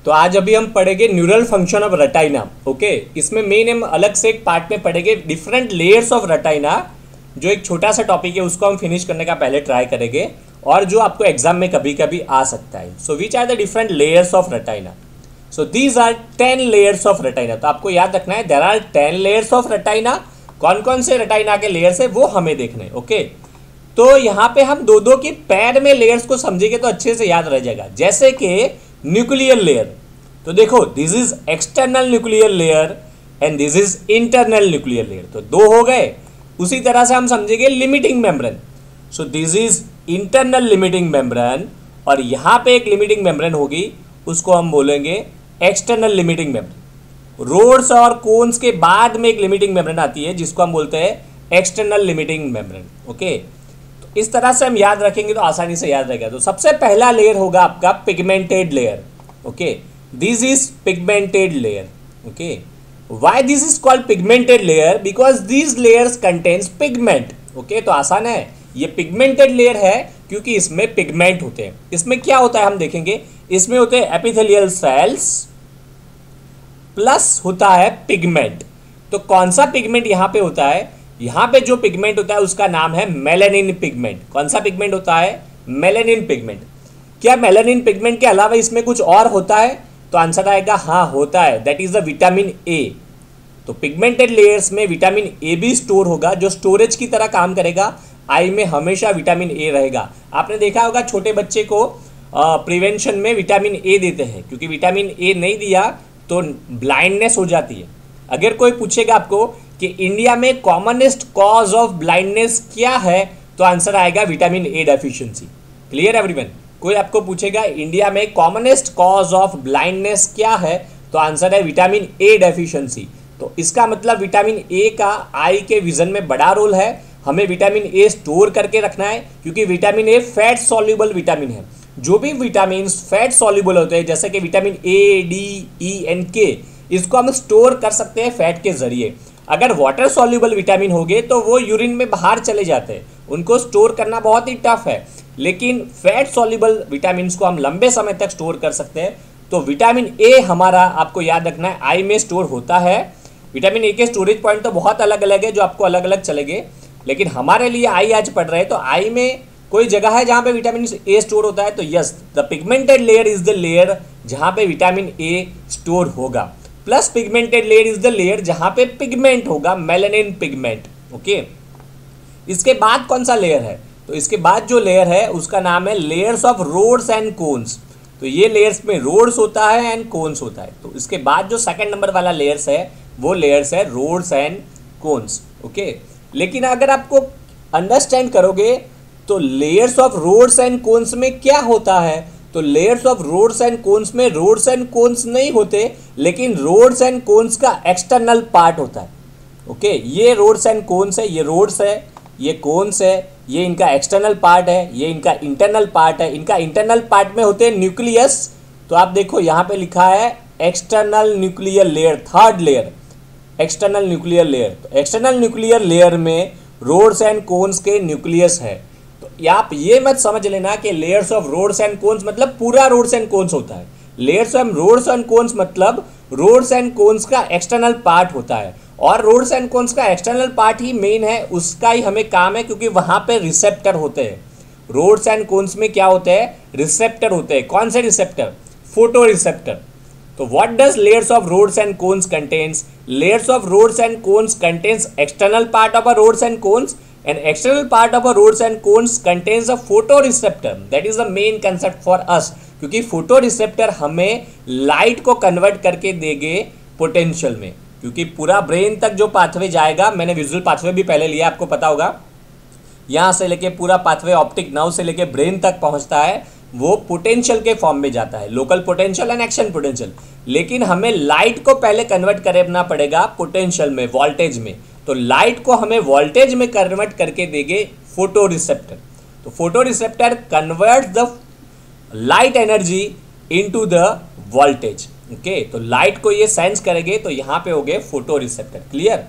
तो आज अभी हम पढ़ेंगे neural function of retina. Okay, इसमें मेन हम अलग से एक पार्ट में पढ़ेंगे डिफरेंट लेयर्स ऑफ रेटाइना, जो एक छोटा सा टॉपिक है उसको हम फिनिश करने का पहले ट्राई करेंगे और जो आपको एग्जाम में कभी कभी आ सकता है। So which are the different layers of retina? So these are 10 layers of retina. तो आपको याद रखना है there are 10 layers of retina. कौन कौन से रेटाइना के लेयर्स है वो हमें देखने। ओके, तो यहाँ पे हम दो दो के पैर में लेयर्स को समझेंगे तो अच्छे से याद रह जाएगा। जैसे कि न्यूक्लियर लेयर, तो देखो this is external nuclear layer and this is internal nuclear layer, तो दो हो गए। उसी तरह से हम समझेंगे limiting membrane. So this is internal limiting membrane और यहाँ पे एक लिमिटिंग मेम्ब्रेन होगी, उसको हम बोलेंगे एक्सटर्नल लिमिटिंग मेम्ब्रेन। रोड्स और कोन्स के बाद में एक लिमिटिंग मेम्ब्रेन आती है जिसको हम बोलते हैं एक्सटर्नल लिमिटिंग मेम्ब्रेन। ओके, तो इस तरह से हम याद रखेंगे तो आसानी से याद रहेगा। तो सबसे पहला लेयर होगा आपका pigmented layer. Okay, this is pigmented layer. Okay, why this is called pigmented layer? Because this layers contains pigment. Okay, तो आसान है, ये पिगमेंटेड लेयर है क्योंकि इसमें पिगमेंट होते हैं। इसमें क्या होता है हम देखेंगे, इसमें होते हैं एपिथेलियल सेल्स प्लस होता है पिगमेंट। तो कौन सा पिगमेंट यहाँ पे होता है? यहाँ पे जो पिगमेंट होता है उसका नाम है मेलानिन पिगमेंट। कौन सा पिगमेंट होता है? Melanin pigment. क्या मेलानिन पिगमेंट के अलावा इसमें कुछ और होता है? तो आंसर आएगा हाँ होता है, that is the vitamin A. तो पिगमेंटेड लेयर्स में विटामिन ए भी स्टोर होगा, जो स्टोरेज की तरह काम करेगा। आई में हमेशा विटामिन ए रहेगा। आपने देखा होगा छोटे बच्चे को प्रिवेंशन में विटामिन ए देते हैं, क्योंकि विटामिन ए नहीं दिया तो ब्लाइंडनेस हो जाती है। अगर कोई पूछेगा आपको कि इंडिया में कॉमनेस्ट कॉज ऑफ ब्लाइंडनेस क्या है, तो आंसर आएगा vitamin A deficiency. Clear everyone? कोई आपको पूछेगा इंडिया में कॉमनेस्ट कॉज ऑफ ब्लाइंडनेस क्या है, तो आंसर है विटामिन ए डेफिशिएंसी। तो इसका मतलब विटामिन ए का आई के विजन में बड़ा रोल है। हमें विटामिन ए स्टोर करके रखना है, क्योंकि vitamin A fat soluble vitamin है। जो भी विटामिन फैट सॉल्युबल होते हैं, जैसे कि vitamin A, D, E and के, इसको हम स्टोर कर सकते हैं फैट के जरिए। अगर वाटर सॉल्युबल विटामिन हो गए तो वो यूरिन में बाहर चले जाते हैं, उनको स्टोर करना बहुत ही टफ है। लेकिन फैट सॉल्युबल विटामिन को हम लंबे समय तक स्टोर कर सकते हैं। तो विटामिन ए हमारा आपको याद रखना है आई में स्टोर होता है। विटामिन ए के स्टोरेज पॉइंट तो बहुत अलग अलग है, जो आपको अलग अलग चलेंगे, लेकिन हमारे लिए आई आज पढ़ रहे हैं तो आई में कोई जगह है जहाँ पे विटामिन ए स्टोर होता है। तो yes, the pigmented layer is the layer जहाँ पे विटामिन ए स्टोर होगा, plus pigmented layer is the layer जहाँ पे पिगमेंट होगा, मेलानिन पिगमेंट। ओके, इसके बाद कौन सा लेयर है? तो इसके बाद जो लेयर है उसका नाम है layers of rods and cones. तो ये लेयर्स में रोड्स होता है एंड कोन्स होता है। तो इसके बाद जो सेकंड नंबर वाला लेयर्स है वो लेयर्स है रोड्स एंड कोन्स। ओके, लेकिन अगर आपको अंडरस्टैंड करोगे तो layers of rods and cones में क्या होता है? तो layers of rods and cones में रोड्स एंड कोन्स नहीं होते, लेकिन रोड्स एंड कोन्स का एक्सटर्नल पार्ट होता है। ओके, ये रोड्स एंड कोन्स है, ये रोड्स है, ये कोन्स है, ये इनका एक्सटर्नल पार्ट है, ये इनका इंटरनल पार्ट है। इनका इंटरनल पार्ट में होते हैं न्यूक्लियस। तो आप देखो यहाँ पे लिखा है external nuclear layer, third layer external nuclear layer. तो एक्सटर्नल न्यूक्लियर लेयर में रोड्स एंड कोन्स के न्यूक्लियस है। तो आप ये मत समझ लेना कि layers of rods and cones मतलब पूरा रोड्स एंड कोन्स होता है। Layers of rods and cones मतलब रोड्स एंड कोन्स का एक्सटर्नल पार्ट होता है, और रोड्स एंड कोन्स का एक्सटर्नल पार्ट ही मेन है, उसका ही हमें काम है, क्योंकि वहां पे रिसेप्टर होते हैं। रोड्स एंड कोन्स में क्या होते हैं? रिसेप्टर होते हैं। कौन से रिसेप्टर? Photo receptor. तो what does layers of rods and cones contains? Layers of rods and cones contains external part of a rods and cones, and external part of a rods and cones contains a photoreceptor. That is the main concept for us, क्योंकि photoreceptor हमें light को convert करके देंगे potential में। क्योंकि पूरा brain तक जो पाथवे जाएगा, मैंने विजुअल पाथवे भी पहले लिया, आपको पता होगा, यहाँ से लेके पूरा पाथवे ऑप्टिक नर्व से लेके ब्रेन तक पहुँचता है, वो पोटेंशियल के फॉर्म में जाता है, local potential and action potential. लेकिन हमें लाइट को पहले कन्वर्ट करना पड़ेगा पोटेंशियल में, वोल्टेज में। तो लाइट को हमें वोल्टेज में कन्वर्ट करके देंगे फोटो रिसेप्टर। तो photo receptor convert the light energy into the voltage. Okay, तो लाइट को ये सेंस करेंगे, तो यहाँ पे हो गए फोटो रिसेप्टर। क्लियर?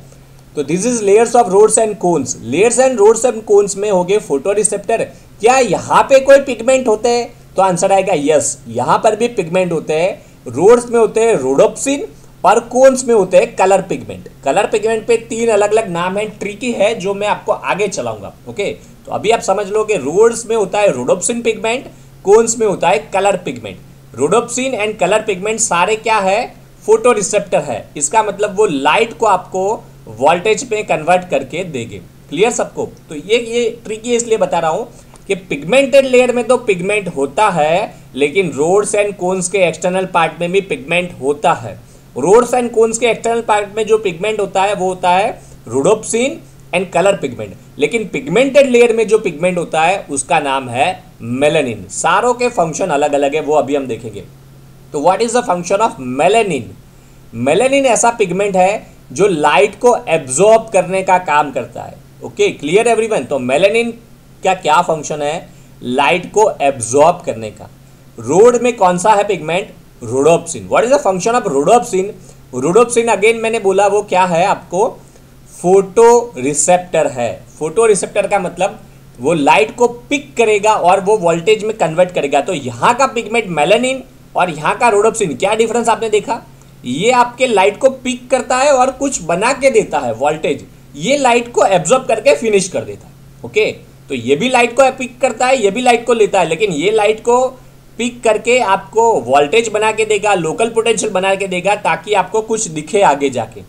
तो this is layers of rods and cones. Layers and rods and cones में हो गए फोटो रिसेप्टर। क्या यहाँ पे कोई पिगमेंट होते हैं? तो आंसर आएगा यस, यहाँ पर भी पिगमेंट होते हैं, रोड्स में होते हैं रोडोप्सिन और कोन्स में होते हैं कलर पिगमेंट। कलर पिगमेंट पे 3 अलग अलग नाम है, ट्रिकी है, जो मैं आपको आगे चलाऊंगा। ओके, तो अभी आप समझ लो कि रोड्स में होता है रोडोप्सिन पिगमेंट, कोन्स में होता है colour pigment. Rhodopsin and colour pigment सारे क्या है, फोटो रिसेप्टर है। इसका मतलब वो लाइट को आपको वोल्टेज पे कन्वर्ट करके देंगे। क्लियर सबको? तो ये ट्रिकी इसलिए बता रहा हूँ कि पिगमेंटेड लेयर में तो पिगमेंट होता है, लेकिन रोड्स एंड कोन्स के एक्सटर्नल पार्ट में भी पिगमेंट होता है। रोड्स एंड कोन्स के एक्सटर्नल पार्ट में जो पिगमेंट होता है वो होता है रोडोप्सिन एंड कलर पिगमेंट, लेकिन पिगमेंटेड लेयर में जो पिगमेंट होता है उसका नाम है मेलानिन। सारों के फंक्शन अलग अलग है, वो अभी हम देखेंगे। तो what is the function of melanin? Melanin ऐसा पिगमेंट है जो लाइट को एब्जॉर्ब करने का काम करता है। Okay, clear everyone? तो मेलानिन का क्या फंक्शन है? लाइट को एब्जॉर्ब करने का। रोड में कौन सा है pigment? Rhodopsin. What is the function of rhodopsin? Rhodopsin again मैंने बोला वो क्या है आपको, फोटो रिसेप्टर है। फोटो रिसेप्टर का मतलब वो लाइट को पिक करेगा और वो वोल्टेज में कन्वर्ट करेगा। तो यहाँ का पिगमेंट मेलानिन और यहाँ का रोडोप्सिन, क्या डिफरेंस आपने देखा? ये आपके लाइट को पिक करता है और कुछ बना के देता है वोल्टेज, ये लाइट को एब्जॉर्ब करके फिनिश कर देता है। ओके, तो ये भी लाइट को पिक करता है, ये भी लाइट को लेता है, लेकिन ये लाइट को पिक करके आपको वोल्टेज बना के देगा, लोकल पोटेंशियल बना के देगा, ताकि आपको कुछ दिखे आगे जाके।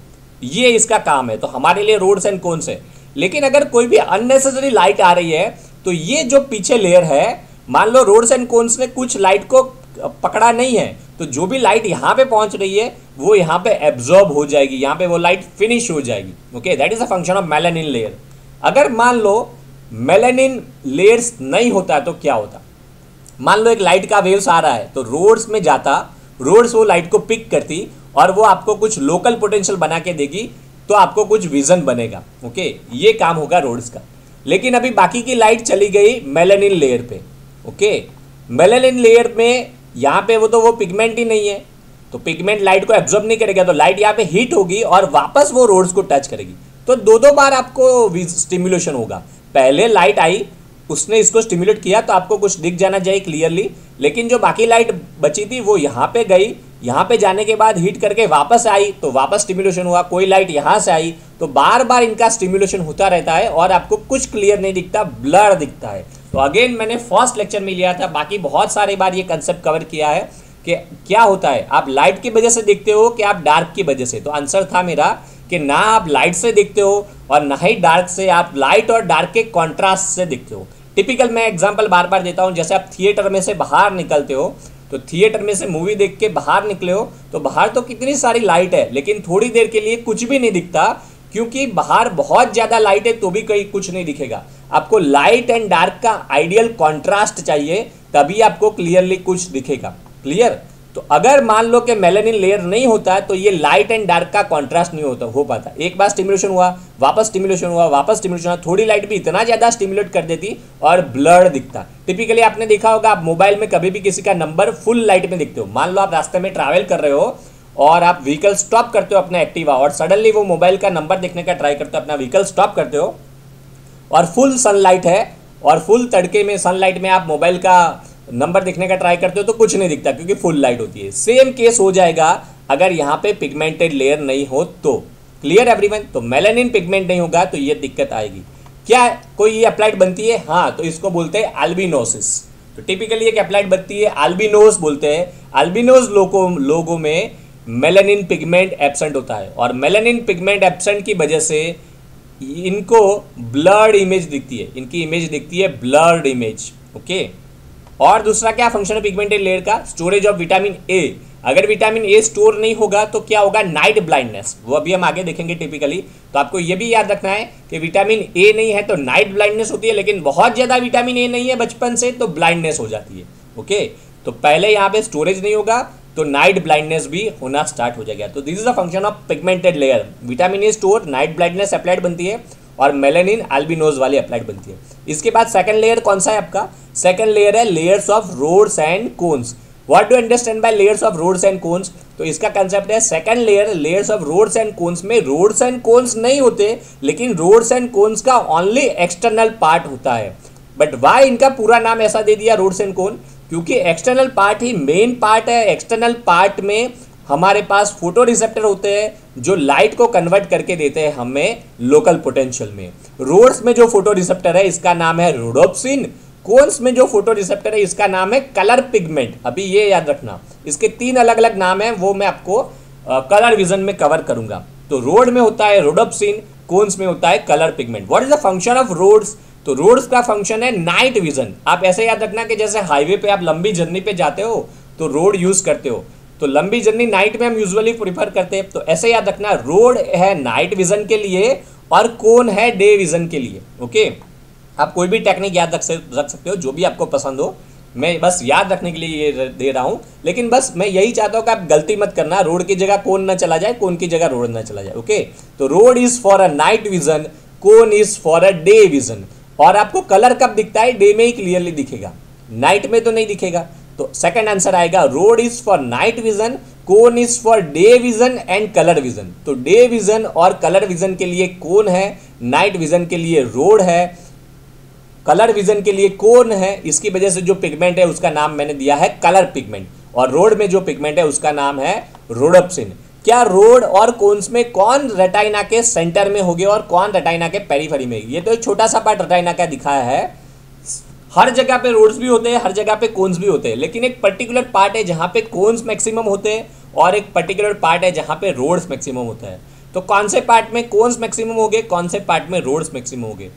ये इसका काम है। तो हमारे लिए रोड्स एंड कोन्स है। लेकिन अगर कोई भी अननेसेसरी लाइट आ रही है तो ये जो पीछे लेयर है, मान लो रोड्स एंड कोन्स ने कुछ लाइट को पकड़ा नहीं है, तो जो भी लाइट यहाँ पे पहुंच रही है वो यहाँ पे एब्जॉर्ब हो जाएगी, यहाँ पे वो लाइट फिनिश हो जाएगी। Okay, that is the function of melanin layer. अगर मान लो मेलानिन लेयर्स नहीं होता तो क्या होता? मान लो एक लाइट का वेव्स आ रहा है तो रोड्स में जाता, रोड्स वो लाइट को पिक करती और वो आपको कुछ लोकल पोटेंशियल बना के देगी, तो आपको कुछ विजन बनेगा। ओके, ये काम होगा रोड्स का। लेकिन अभी बाकी की लाइट चली गई मेलानिन लेयर पे। ओके, मेलानिन लेयर में यहाँ पे वो पिगमेंट ही नहीं है, तो पिगमेंट लाइट को एब्जॉर्ब नहीं करेगा, तो लाइट यहाँ पे हीट होगी और वापस वो रोड्स को टच करेगी। तो दो बार आपको स्टिम्युलेशन होगा। पहले लाइट आई, उसने इसको स्टिम्युलेट किया तो आपको कुछ दिख जाना चाहिए क्लियरली, लेकिन जो बाकी लाइट बची थी वो यहाँ पे गई, यहाँ पे जाने के बाद हीट करके वापस आई तो वापस स्टिम्युलेशन हुआ। कोई लाइट यहाँ से आई, तो बार बार इनका स्टिम्युलेशन होता रहता है और आपको कुछ क्लियर नहीं दिखता, ब्लर दिखता है। तो अगेन मैंने फर्स्ट लेक्चर में लिया था, बाकी बहुत सारी बार ये कंसेप्ट कवर किया है कि क्या होता है, आप लाइट की वजह से देखते हो कि आप डार्क की वजह से। तो आंसर था मेरा कि ना आप लाइट से देखते हो और ना ही डार्क से, आप लाइट और डार्क के कॉन्ट्रास्ट से देखते हो। टिपिकल मैं एग्जांपल बार बार देता हूँ, जैसे आप थिएटर में से बाहर निकलते हो, तो थिएटर में से मूवी देख के बाहर निकले हो तो बाहर तो कितनी सारी लाइट है, लेकिन थोड़ी देर के लिए कुछ भी नहीं दिखता, क्योंकि बाहर बहुत ज़्यादा लाइट है तो भी कहीं कुछ नहीं दिखेगा। आपको लाइट एंड डार्क का आइडियल कॉन्ट्रास्ट चाहिए, तभी आपको क्लियरली कुछ दिखेगा। क्लियर? तो अगर मान लो कि मेलानिन लेयर नहीं होता है तो ये लाइट एंड डार्क का कॉन्ट्रास्ट नहीं हो पाता। एक बार स्टिम्युलेशन हुआ, वापस स्टिम्युलेशन हुआ, वापस स्टिम्युलेशन हुआ, थोड़ी लाइट भी इतना ज़्यादा स्टिम्युलेट कर देती और ब्लर दिखता। टिपिकली आपने देखा होगा, आप मोबाइल में कभी भी किसी का नंबर फुल लाइट में दिखते हो। मान लो आप रास्ते में ट्रैवल कर रहे हो और आप व्हीकल स्टॉप करते हो अपना एक्टिवा, और सडनली वो मोबाइल का नंबर देखने का ट्राई करते हो, अपना व्हीकल स्टॉप करते हो और फुल सनलाइट है और फुल तड़के में सनलाइट में आप मोबाइल का नंबर देखने का ट्राई करते हो तो कुछ नहीं दिखता, क्योंकि फुल लाइट होती है। सेम केस हो जाएगा अगर यहाँ पे पिगमेंटेड लेयर नहीं हो तो। Clear everyone? तो मेलानिन पिगमेंट नहीं होगा तो ये दिक्कत आएगी। क्या कोई ये एप्लाइड बनती है? हाँ, तो इसको बोलते हैं अल्बिनोसिस। तो टिपिकली एक एप्लाइड बनती है, अल्बिनोस बोलते हैं। अल्बिनोस लोगों में मेलानिन पिगमेंट एब्सेंट होता है और मेलानिन पिगमेंट एब्सेंट की वजह से इनको ब्लर्ड इमेज दिखती है, इनकी इमेज दिखती है ब्लर्ड इमेज। ओके, और दूसरा क्या फंक्शन है पिगमेंटेड लेयर का? Storage of vitamin A. अगर विटामिन ए स्टोर नहीं होगा तो क्या होगा? Night blindness. वो अभी हम आगे देखेंगे टिपिकली। तो आपको ये भी याद रखना है कि विटामिन ए नहीं है तो नाइट ब्लाइंडनेस होती है, लेकिन बहुत ज़्यादा विटामिन ए नहीं है बचपन से तो ब्लाइंडनेस हो जाती है। ओके, तो पहले यहाँ पे स्टोरेज नहीं होगा तो नाइट ब्लाइंडनेस भी होना स्टार्ट हो जाएगा। तो this is the function of pigmented layer. Vitamin A store, night blindness applied बनती है और मेलानिन अल्बिनोज वाली अप्लाइड बनती है। इसके बाद सेकंड लेयर कौन सा है आपका? सेकंड लेयर है layers of rods and cones. What do understand by layers of rods and cones? तो इसका कंसेप्ट है second layer layers of rods and cones में रोड्स एंड कोन्स नहीं होते, लेकिन रोड्स एंड कोन्स का ओनली एक्सटर्नल पार्ट होता है। बट वाई इनका पूरा नाम ऐसा दे दिया रोड्स एंड कोन? क्योंकि एक्सटर्नल पार्ट ही मेन पार्ट है। एक्सटर्नल पार्ट में हमारे पास फोटो रिसेप्टर होते हैं जो लाइट को कन्वर्ट करके देते हैं हमें लोकल पोटेंशियल में। रोड्स में जो फोटो रिसेप्टर है इसका नाम है रोडोप्सिन। कोन्स में जो फोटो रिसेप्टर है इसका नाम है कलर पिगमेंट। अभी ये याद रखना, इसके 3 अलग अलग नाम हैं, वो मैं आपको कलर विजन में कवर करूंगा। तो रोड में होता है रोडोप्सिन, कोन्स में होता है colour pigment. What is the function of rods? तो रोड्स का फंक्शन है नाइट विजन। आप ऐसे याद रखना कि जैसे हाईवे पे आप लंबी जर्नी पे जाते हो तो रोड यूज करते हो, तो लंबी जर्नी नाइट में हम यूजुअली प्रीफर करते हैं। तो ऐसे याद रखना, रोड है नाइट विजन के लिए और कोन है डे विजन के लिए। ओके, आप कोई भी टेक्निक याद रख सकते हो जो भी आपको पसंद हो, मैं बस याद रखने के लिए ये दे रहा हूँ। लेकिन बस मैं यही चाहता हूँ कि आप गलती मत करना, रोड की जगह कोन ना चला जाए, कोन की जगह रोड ना चला जाए। ओके, तो road is for a night vision, cone is for a day vision. और आपको कलर कब दिखता है? डे में ही क्लियरली दिखेगा, नाइट में तो नहीं दिखेगा। तो सेकंड आंसर आएगा road is for night vision, cone is for day vision and colour vision. तो डे विजन और कलर विजन के लिए कोन है, नाइट विजन के लिए रोड है, कलर विजन के लिए कोन है। इसकी वजह से जो पिगमेंट है उसका नाम मैंने दिया है कलर पिगमेंट। और रोड में जो पिगमेंट है उसका नाम है रोडोप्सिन। क्या रोड और कोन्स में कौन रेटाइना के सेंटर में होगे और कौन रेटाइना के पेरिफेरी में? ये तो एक छोटा सा पार्ट रेटाइना का दिखाया है। हर जगह पे रोड्स भी होते हैं, हर जगह पे कोन्स भी होते हैं, लेकिन एक पर्टिकुलर पार्ट है जहां पे कोन्स मैक्सिमम होते हैं और एक पर्टिकुलर पार्ट है जहां पे रोड्स मैक्सिमम होता है। तो कौन से पार्ट में कोन्स मैक्सिमम होंगे, कौन से पार्ट में रोड्स मैक्सिमम होंगे?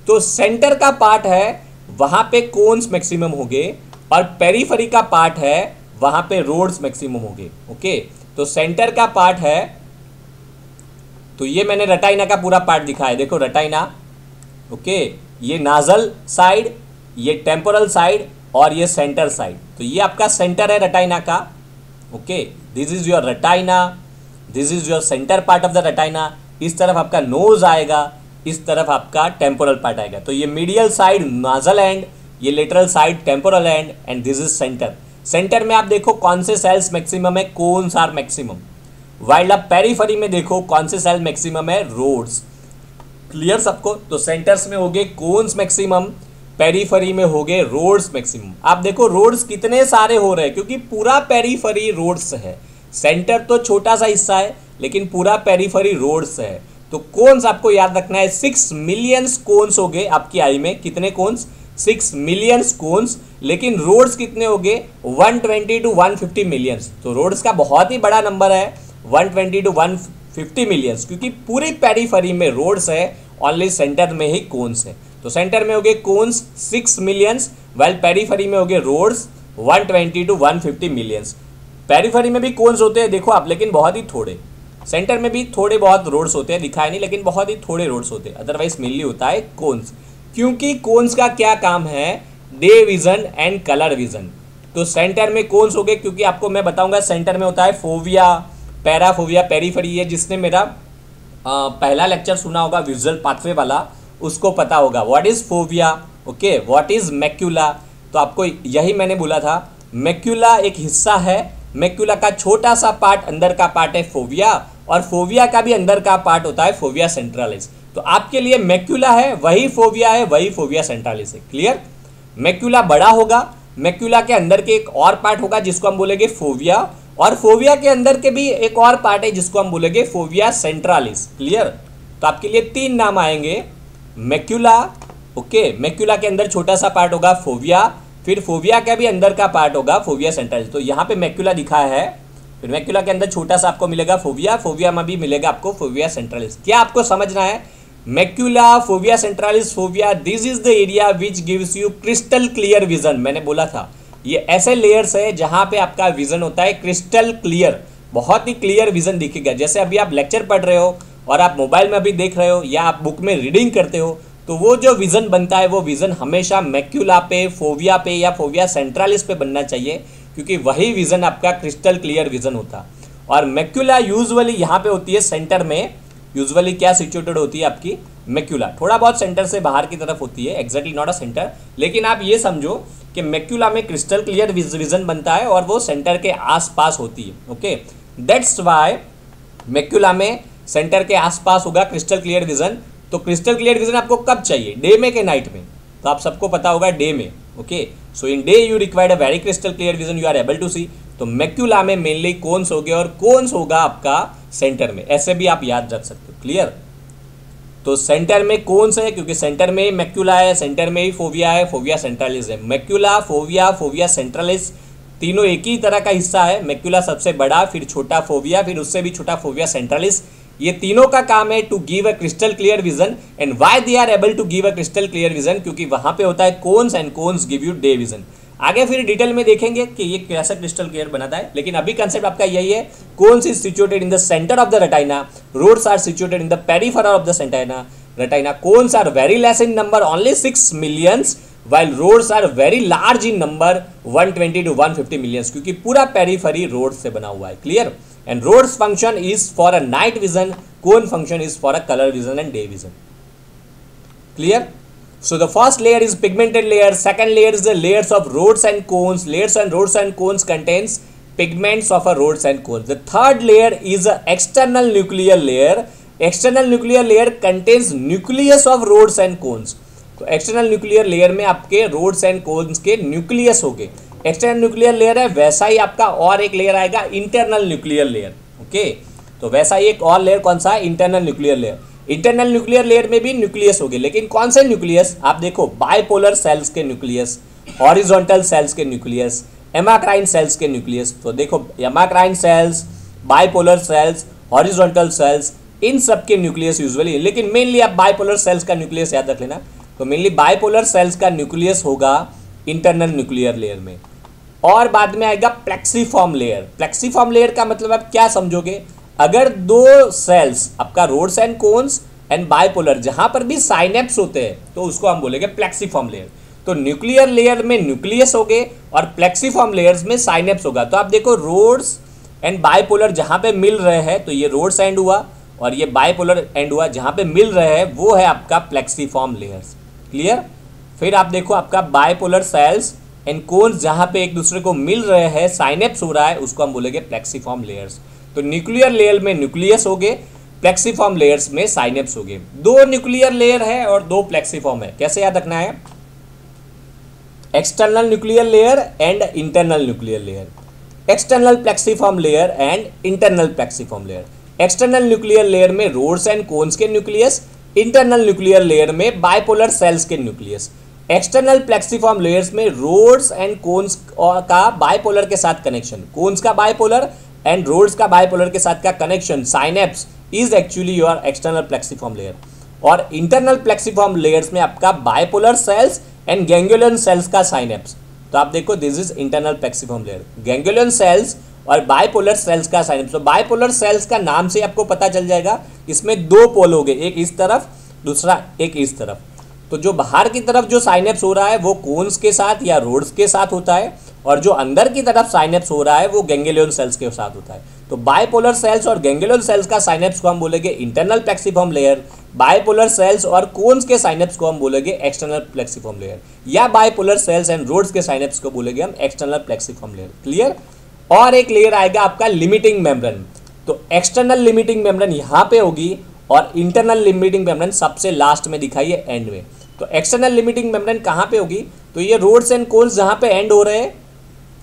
तो सेंटर का पार्ट है वहां पे कोन्स मैक्सिमम होंगे और पेरिफेरी का पार्ट है वहां पे रोड्स मैक्सिमम होंगे। ओके, तो सेंटर का पार्ट है, तो ये मैंने रेटाइना का पूरा पार्ट दिखाया है, देखो रेटाइना। ओके, ये नाजल साइड, ये टेम्पोरल साइड और ये सेंटर साइड। तो ये आपका सेंटर है रेटाइना का। Okay, this is your retina, this is your centre part of the retina. इस तरफ आपका नोज आएगा, इस तरफ आपका टेम्पोरल पार्ट आएगा। तो ये मीडियल साइड नाजल एंड, ये lateral side temporal and, and this is centre. Centre में आप देखो कौन से सेल्स मैक्सिमम है, कोन्स आर मैक्सिमम। वाइल्ड आप पेरिफेरी में देखो कौन से सेल मैक्सिमम है, रोड्स। क्लियर सबको? तो सेंटर्स में होंगे कोन्स मैक्सिमम, पेरिफेरी में होंगे रोड्स मैक्सिमम। आप देखो रोड्स कितने सारे हो रहे हैं क्योंकि पूरा पेरिफेरी रोड्स है। सेंटर तो छोटा सा हिस्सा है लेकिन पूरा पेरिफेरी रोड्स है। तो कोन्स आपको याद रखना है, 6 मिलियंस कोन्स हो गए आपकी आई में। कितने कोन्स? 6 millions cones. लेकिन रोड्स कितने हो गए? 120 टू 150 मिलियंस। तो रोड्स का बहुत ही बड़ा नंबर है 120 टू 150 मिलियंस, क्योंकि पूरी पेरिफेरी में रोड्स है, ओनली सेंटर में ही कोन्स है। तो सेंटर में हो गए कोन्स 6 मिलियंस, वाइल पेरिफेरी में हो गए रोड्स 120 टू 150 मिलियंस। पेरिफेरी में भी कोन्स होते हैं देखो आप, लेकिन बहुत ही थोड़े। सेंटर में भी थोड़े बहुत रोड्स होते हैं, दिखाए नहीं, लेकिन बहुत ही थोड़े रोड्स होते हैं। अदरवाइज मेनली होता है कोन्स, क्योंकि कोन्स का क्या काम है? Day vision and colour vision. तो सेंटर में कोन्स हो गए, क्योंकि आपको मैं बताऊंगा सेंटर में होता है फोविया, पैराफोविया, पेरिफेरी है। जिसने मेरा पहला लेक्चर सुना होगा विजुअल पाथवे वाला, उसको पता होगा what is fovea, okay, what is macula. तो आपको यही मैंने बोला था, मैक्यूला एक हिस्सा है, मैक्यूला का छोटा सा पार्ट अंदर का पार्ट है फोविया, और फोविया का भी अंदर का पार्ट होता है फोविया सेंट्रालिस। तो आपके लिए मैक्यूला है वही फोविया है, वही फोविया सेंट्रालिस है। क्लियर? मैक्यूला बड़ा होगा, मैक्यूला के अंदर के एक और पार्ट होगा जिसको हम बोलेंगे फोविया, और फोविया के अंदर के भी एक और पार्ट है जिसको हम बोलेंगे फोविया सेंट्रालिस। क्लियर? तो आपके लिए 3 नाम आएंगे, मैक्यूला, ओके, मैक्यूला के अंदर छोटा सा पार्ट होगा फोविया, फिर फोविया का भी अंदर का पार्ट होगा फोविया सेंट्रालिस। तो यहाँ पे मैक्यूला दिखाया है, फिर मैक्यूला के अंदर छोटा सा आपको मिलेगा फोविया, फोविया में भी मिलेगा आपको फोविया सेंट्रालिस। क्या आपको समझना है? Macula, fovea centralis, fovea, this is the area which gives you crystal clear vision. मैंने बोला था ये ऐसे लेयर्स है जहां पे आपका विजन होता है क्रिस्टल क्लियर, बहुत ही क्लियर विजन दिखेगा। जैसे अभी आप लेक्चर पढ़ रहे हो और आप मोबाइल में अभी देख रहे हो या आप बुक में रीडिंग करते हो, तो वो जो विजन बनता है वो विजन हमेशा मैक्यूला पे, फोविया पे या फोविया सेंट्रालिस पे बनना चाहिए, क्योंकि वही विजन आपका क्रिस्टल क्लियर विजन होता। और मैक्यूला यूजुअली यहाँ पे होती है सेंटर में। यूजुअली क्या सिचुएटेड होती है आपकी मैक्यूला? थोड़ा बहुत सेंटर से बाहर की तरफ होती है, एग्जैक्टली नॉट अ सेंटर, लेकिन आप ये समझो कि मैक्यूला में क्रिस्टल क्लियर विजन बनता है और वो सेंटर के आसपास होती है। ओके, दैट्स वाई मैक्यूला में सेंटर के आसपास होगा क्रिस्टल क्लियर विजन। तो क्रिस्टल क्लियर विजन आपको कब चाहिए? डे में कि नाइट में? तो आप सबको पता होगा डे में। Okay, so in day you required a very crystal clear vision, you are able to see. तो मैक्यूला में मेनली कोन्स हो गए और कोन्स होगा आपका सेंटर में, ऐसे भी आप याद रख सकते हो। क्लियर, तो सेंटर में कोन्स है क्योंकि सेंटर में ही मैक्यूला है, सेंटर में ही फोविया है, फोविया सेंट्रलिस है। मैक्यूला, फोविया, फोविया सेंट्रलिस तीनों एक ही तरह का हिस्सा है। मैक्यूला सबसे बड़ा, फिर छोटा फोविया, फिर उससे भी छोटा फोविया सेंट्रलिस। ये तीनों का काम है to give a crystal clear vision. And why they are able to give a crystal clear vision, क्योंकि वहां पे होता है cones and cones give you day vision. आगे फिर डिटेल में देखेंगे कि ये कैसा क्रिस्टल क्लियर बनाता है, लेकिन अभी कंसेप्ट आपका यही है। Cones is situated in the centre of the retina, rods are situated in the peripheral of the retina. Cones are very less in number, only 6 millions, while roads are very large in number, 120 to 150 millions, क्योंकि पूरा periphery road से बना हुआ है। Clear, and rods function is for a night vision, cone function is for a colour vision and day vision. Clear, so the first layer is pigmented layer, second layer is the layers of rods and cones. Layers and rods and cones contains pigments of a rods and cones. The third layer is a external nuclear layer. External nuclear layer contains nucleus of rods and cones. तो external nuclear layer में आपके roads and cones के nucleus हो गए। External nuclear layer है, वैसा ही आपका और एक लेयर आएगा इंटरनल न्यूक्लियर लेयर। ओके, तो वैसा ही एक और लेयर कौन सा है, internal nuclear layer. Internal nuclear layer में भी न्यूक्लियस हो गए, लेकिन कौन से न्यूक्लियस, आप देखो बाइपोलर सेल्स के न्यूक्लियस, हॉरिजॉन्टल सेल्स के न्यूक्लियस, एमाक्राइन सेल्स के न्यूक्लियस। तो देखो amacrine cells, bipolar cells, horizontal cells, इन सब के न्यूक्लियस यूजुअली, लेकिन मेनली आप बाइपोलर सेल्स का न्यूक्लियस याद रख लेना। तो मेनली बाइपोलर सेल्स का न्यूक्लियस होगा इंटरनल न्यूक्लियर लेयर में। और बाद में आएगा प्लेक्सीफॉर्म लेयर। प्लेक्सीफॉर्म लेयर का मतलब आप क्या समझोगे, अगर दो सेल्स आपका rods and cones and bipolar जहां पर भी साइनेप्स होते हैं तो उसको हम बोलेंगे प्लेक्सीफॉर्म लेयर। तो न्यूक्लियर लेयर में न्यूक्लियस हो गए और प्लेक्सीफॉर्म लेयर्स में साइनेप्स होगा। तो आप देखो रोड्स एंड बाइपोलर जहां पे मिल रहे हैं, तो ये रोड्स एंड हुआ और ये बाइपोलर एंड हुआ, जहां पे मिल रहे हैं वो है आपका प्लेक्सीफॉर्म लेयर्स। क्लियर, फिर आप देखो आपका बाइपोलर सेल्स एंड कोन्स जहां पे एक दूसरे को मिल रहे हैं, साइनेप्स हो रहा है, उसको हम बोलेंगे प्लेक्सीफॉर्म लेयर्स। तो न्यूक्लियर लेयर में न्यूक्लियस हो गए, प्लेक्सीफॉर्म लेयर्स में साइनेप्स हो गए। दो न्यूक्लियर लेयर है और दो प्लेक्सीफॉर्म है। कैसे याद रखना है, external nuclear layer and internal nuclear layer, external plexiform layer and internal plexiform layer. External nuclear layer में रोड्स एंड कोन्स के न्यूक्लियस, इंटरनल न्यूक्लियर लेयर में बाइपोलर सेल्स के न्यूक्लियस। एक्सटर्नल प्लेक्सीफॉर्म लेयर्स में रोड्स एंड कोन्स का bipolar के साथ connection, cons का bipolar and roads का बाइपोलर के साथ का connection, synapse is actually your external plexiform layer. और इंटरनल प्लेक्सीफॉर्म लेयर्स में आपका bipolar cells and ganglion cells का साइनेप्स। तो आप देखो this is internal plexiform layer, ganglion cells और बाइपोलर सेल्स का साइनेप्स। तो बाइपोलर सेल्स का नाम से आपको पता चल जाएगा, इसमें दो पोल हो गए, एक इस तरफ दूसरा एक इस तरफ। तो जो बाहर की तरफ जो साइनेप्स हो रहा है वो कोन्स के साथ या रोड्स के साथ होता है, और जो अंदर की तरफ साइनेप्स हो रहा है वो गैंग्लियन सेल्स के साथ होता है। तो बाइपोलर सेल्स और गैंग्लियन सेल्स का साइनेप्स को हम बोलेंगे internal plexiform layer, bipolar cells और कोन्स के साइनेप्स को हम बोलेंगे एक्सटर्नल प्लेक्सीफॉर्म लेयर, या बाइपोलर सेल्स एंड रोड्स के साइनेप्स को बोलेंगे हम एक्सटर्नल प्लेक्सीफॉर्म लेयर। क्लियर, और एक लेयर आएगा आपका लिमिटिंग मेम्ब्रेन। तो एक्सटर्नल लिमिटिंग मेम्ब्रेन यहाँ पे होगी और इंटरनल लिमिटिंग मेम्ब्रेन सबसे लास्ट में दिखाई है, एंड में। तो एक्सटर्नल लिमिटिंग मेम्ब्रेन कहाँ पे होगी, तो ये रोड्स एंड कोन्स जहाँ पे एंड हो रहे हैं,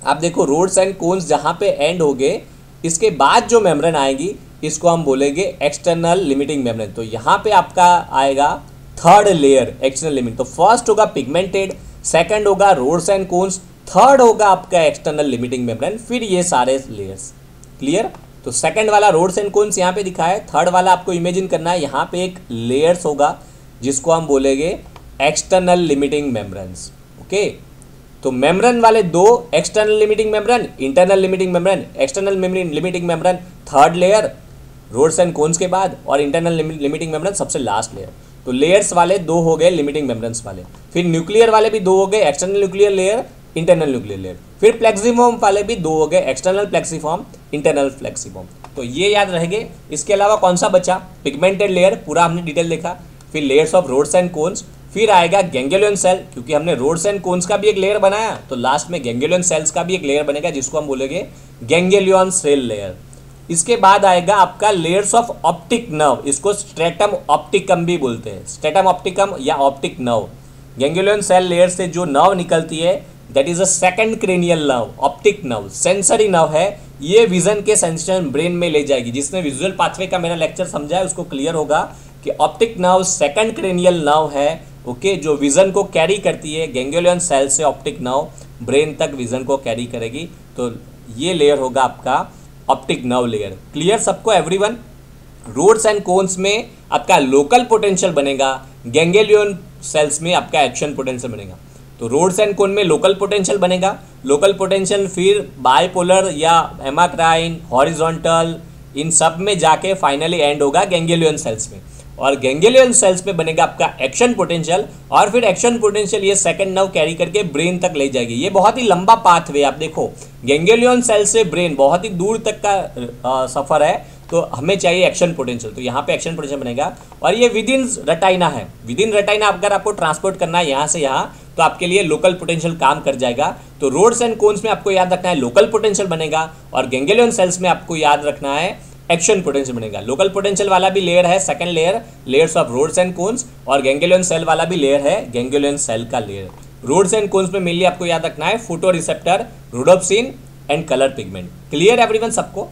आप देखो रोड्स एंड कोन्स जहाँ पे एंड हो गए, इसके बाद जो मेम्ब्रेन आएगी इसको हम बोलेंगे एक्सटर्नल लिमिटिंग मेम्ब्रेन। तो यहाँ पे आपका आएगा थर्ड लेयर एक्सटर्नल लिमिट। तो फर्स्ट होगा पिगमेंटेड, सेकंड होगा रोड्स एंड कोन्स, थर्ड होगा आपका एक्सटर्नल लिमिटिंग मेम्ब्रेन, फिर ये सारे लेयर्स। क्लियर, तो सेकंड वाला रोड्स एंड कोन्स यहाँ पे दिखा है, थर्ड वाला आपको इमेजिन करना है यहाँ पे एक लेयर्स होगा जिसको हम बोलेंगे एक्सटर्नल लिमिटिंग मेम्ब्रेन्स। ओके, तो मेम्ब्रेन वाले दो, external limiting membrane, internal limiting membrane, external limiting membrane third layer rods and cones के बाद, और इंटरनल लिमिटिंग मेम्ब्रेन सबसे लास्ट लेयर। तो लेयर्स वाले दो हो गए लिमिटिंग मेम्ब्रेन्स वाले, फिर न्यूक्लियर वाले भी दो हो गए, external nuclear layer, internal nuclear layer, फिर प्लेक्सीफॉर्म वाले भी दो हो गए, एक्सटर्नल प्लेक्सीफॉर्म, इंटरनल प्लेक्सीफॉर्म। तो ये याद रहेंगे। इसके अलावा कौन सा बचा, पिगमेंटेड लेयर पूरा हमने डिटेल देखा, फिर layers of rods and cones, फिर आएगा गैंग्लियन सेल, क्योंकि हमने रोड्स एंड कोन्स का भी एक लेयर बनाया, तो लास्ट में गैंग्लियन सेल्स का भी एक लेयर बनेगा जिसको हम बोलेंगे गैंग्लियन सेल लेयर। इसके बाद आएगा आपका लेयर्स ऑफ ऑप्टिक नर्व, इसको स्ट्रेटम ऑप्टिकम भी बोलते हैं, स्ट्रेटम ऑप्टिकम या optic nerve. Ganglion cell layer से जो नर्व निकलती है that is a second cranial nerve, optic nerve, sensory nerve है। ये विजन के सेंसेशन ब्रेन में ले जाएगी। जिसने विजुअल पाथवे का मेरा लेक्चर समझा है उसको क्लियर होगा कि optic nerve second cranial nerve है, ओके, जो विजन को कैरी करती है। गैंग्लियन सेल से ऑप्टिक नर्व ब्रेन तक विजन को कैरी करेगी। तो ये लेयर होगा आपका ऑप्टिक नर्व लेयर। क्लियर सबको एवरीवन? रोड्स एंड कोन्स में आपका लोकल पोटेंशियल बनेगा, गैंग्लियन सेल्स में आपका एक्शन पोटेंशियल बनेगा। तो रोड्स एंड कोन में लोकल पोटेंशियल बनेगा। लोकल पोटेंशियल फिर बाइपोलर या हेमाक्राइन, हॉरिजॉन्टल, इन सब में जाके फाइनली एंड होगा गैंग्लियन सेल्स में। और गैंग्लियन सेल्स में बनेगा आपका एक्शन पोटेंशियल, और फिर एक्शन पोटेंशियल ये सेकंड नर्व कैरी करके ब्रेन तक ले जाएगी। ये बहुत ही लंबा पाथवे, आप देखो गैंग्लियन सेल से ब्रेन बहुत ही दूर तक का सफर है। तो हमें चाहिए एक्शन पोटेंशियल, तो यहाँ पे एक्शन पोटेंशियल बनेगा। और ये विद इन रेटाइना है। विद इन रेटाइना अगर आपको ट्रांसपोर्ट करना है यहाँ से यहाँ, तो आपके लिए लोकल पोटेंशियल काम कर जाएगा। तो रोड्स एंड कोन्स में आपको याद रखना है लोकल पोटेंशियल बनेगा, और गैंग्लियन सेल्स में आपको याद रखना है एक्शन पोटेंशियल बनेगा। लोकल पोटेंशियल वाला भी लेयर है second layer, layers of rods and cones, और गैंग्लियन सेल वाला भी लेयर है गैंग्लियन सेल का लेयर। रोड्स एंड कोन्स में मेनली आपको याद रखना है photo receptor, rhodopsin and colour pigment. Clear everyone सबको?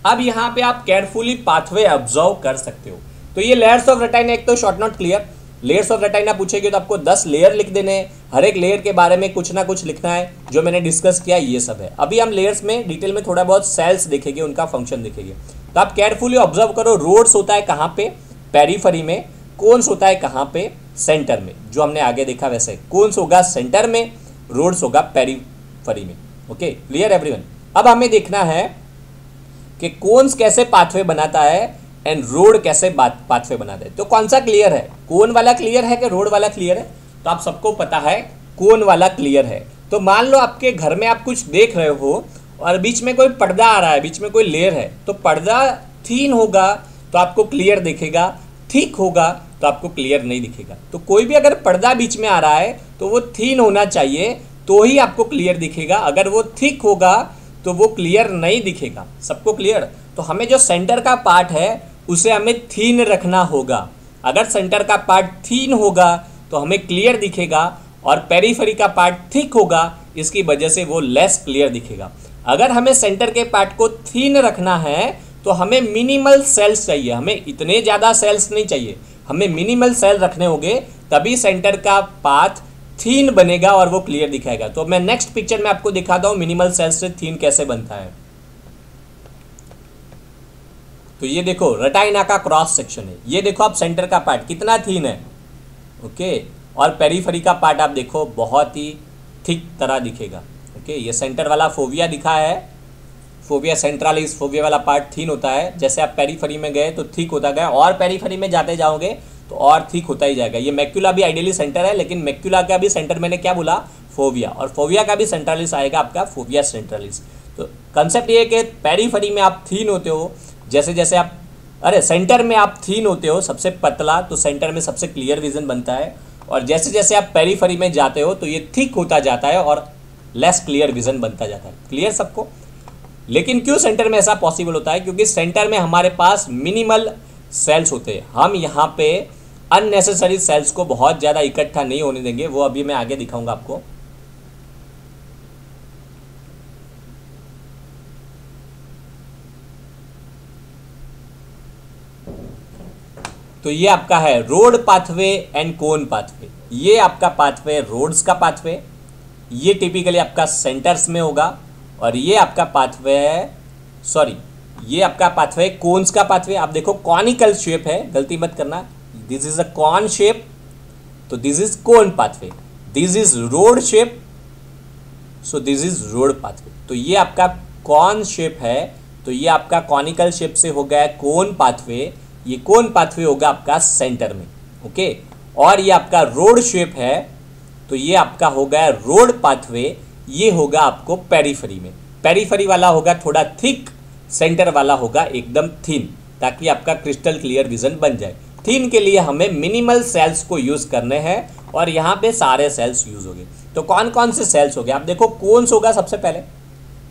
अब यहाँ पे आप केयरफुली पाथवे ऑब्जर्व कर सकते हो। तो ये लेयर्स ऑफ रेटाइना, एक तो short note clear, layers of retina पूछेगी तो आपको 10 लेयर लिख देने हैं। हर एक लेयर के बारे में कुछ ना कुछ लिखना है। जो मैंने डिस्कस किया ये सब है। अभी हम लेयर्स में डिटेल में थोड़ा बहुत सेल्स देखेंगे, उनका फंक्शन देखेंगे। तो आप केयरफुली ऑब्जर्व करो। रोड्स होता है कहाँ पे? पेरीफरी में। कोन्स होता है कहाँ पे? सेंटर में। जो हमने आगे देखा वैसे कोन्स होगा सेंटर में, रोड्स होगा पेरीफरी में। Okay, clear everyone? अब हमें देखना है कि कोन्स कैसे पाथवे बनाता है एंड रोड कैसे पाथवे बनाता है। तो कौन सा क्लियर है? कोन वाला क्लियर है कि रोड वाला क्लियर है? तो आप सबको पता है कोन वाला क्लियर है। तो मान लो आपके घर में आप कुछ देख रहे हो और बीच में कोई पर्दा आ रहा है, बीच में कोई लेयर है, तो पर्दा थीन होगा तो आपको क्लियर दिखेगा, थिक होगा तो आपको क्लियर नहीं दिखेगा। तो कोई भी अगर पर्दा बीच में आ रहा है तो वो थीन होना चाहिए तो ही आपको क्लियर दिखेगा। अगर वो थिक होगा तो वो क्लियर नहीं दिखेगा। सबको क्लियर? तो हमें जो सेंटर का पार्ट है उसे हमें थीन रखना होगा। अगर सेंटर का पार्ट थीन होगा तो हमें क्लियर दिखेगा, और पेरीफरी का पार्ट थिक होगा, इसकी वजह से वो लेस क्लियर दिखेगा। अगर हमें सेंटर के पार्ट को थीन रखना है तो हमें मिनिमल सेल्स चाहिए। हमें इतने ज़्यादा सेल्स नहीं चाहिए, हमें मिनिमल सेल रखने होंगे, तभी सेंटर का पाथ थीन बनेगा और वो क्लियर दिखाएगा। तो मैं नेक्स्ट पिक्चर में आपको दिखाता हूँ मिनिमल सेल्स से थीन कैसे बनता है। तो ये देखो रेटाइना का क्रॉस सेक्शन है। ये देखो आप सेंटर का पार्ट कितना थीन है, ओके, और पेरीफरी का पार्ट आप देखो बहुत ही थिक तरह दिखेगा। ओके, ये सेंटर वाला फोविया दिखा है, फोविया सेंट्रालिस, फोविया वाला पार्ट थीन होता है। जैसे आप पेरीफरी में गए तो थिक होता गया, और पेरीफरी में जाते जाओगे तो और थिक होता ही जाएगा। ये मैक्यूला भी आइडियली सेंटर है, लेकिन मैक्यूला का भी सेंटर मैंने क्या बोला? फोविया, और फोविया का भी सेंट्रालिस आएगा आपका, फोविया सेंट्रालिस। तो कंसेप्ट ये है कि पेरीफरी में आप थीन होते हो, जैसे जैसे आप सेंटर में आप थीन होते हो सबसे पतला, तो सेंटर में सबसे क्लियर विजन बनता है, और जैसे जैसे आप पेरीफरी में जाते हो तो ये थिक होता जाता है और लेस क्लियर विजन बनता जाता है। क्लियर सबको? लेकिन क्यों सेंटर में ऐसा पॉसिबल होता है? क्योंकि सेंटर में हमारे पास मिनिमल सेल्स होते हैं। हम यहाँ पे अननेसेसरी सेल्स को बहुत ज़्यादा इकट्ठा नहीं होने देंगे, वो अभी मैं आगे दिखाऊंगा आपको। तो ये आपका है road pathway and cone pathway. ये आपका पाथवे रोड्स का पाथवे, ये टिपिकली आपका सेंटर्स में होगा, और ये आपका पाथवे है, सॉरी, ये आपका पाथवे कोन्स का पाथवे। आप देखो कॉनिकल शेप है, गलती मत करना, this is a cone shape, तो this is cone pathway. This is rod shape, so this is rod pathway. तो ये आपका कॉन शेप है, तो ये आपका कॉनिकल शेप से हो गया कोन पाथवे। ये कोन पाथवे होगा आपका सेंटर में, ओके। और ये आपका रोड शेप है, तो ये आपका हो गया रोड पाथवे, ये होगा आपको पेरीफरी में। पेरीफरी वाला होगा थोड़ा थिक, सेंटर वाला होगा एकदम थिन, ताकि आपका क्रिस्टल क्लियर विजन बन जाए। थिन के लिए हमें मिनिमल सेल्स को यूज़ करने हैं, और यहाँ पे सारे सेल्स यूज़ हो गए। तो कौन कौन से सेल्स हो गए? आप देखो कोन्स होगा सबसे पहले,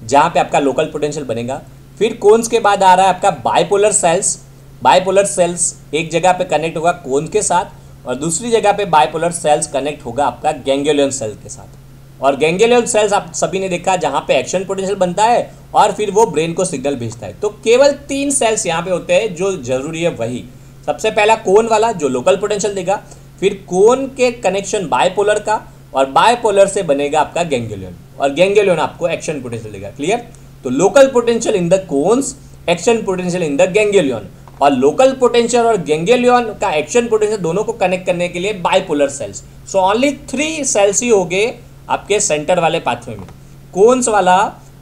जहाँ पे आपका लोकल पोटेंशियल बनेगा। फिर कोन्स के बाद आ रहा है आपका बाइपोलर सेल्स। बाइपोलर सेल्स एक जगह पे कनेक्ट होगा कोन के साथ, और दूसरी जगह पे बाइपोलर सेल्स कनेक्ट होगा आपका गैंग्लियन सेल के साथ। और गैंग्लियन सेल्स आप सभी ने देखा जहाँ पे एक्शन पोटेंशियल बनता है और फिर वो ब्रेन को सिग्नल भेजता है। तो केवल 3 सेल्स यहाँ पे होते हैं जो जरूरी है वही। सबसे पहला कोन वाला जो लोकल पोटेंशियल देगा, फिर कोन के कनेक्शन बाइपोलर का, और बाइपोलर से बनेगा आपका गैंग्लियन, और गैंग्लियन आपको एक्शन पोटेंशियल देगा। क्लियर? तो local potential in the cones, action potential in the ganglion, और लोकल पोटेंशियल और गैंग्लियन का एक्शन पोटेंशियल दोनों को कनेक्ट करने के लिए bipolar cells. So only 3 cells ही हो गए आपके सेंटर वाले पाथवे में, कोन्स वाला,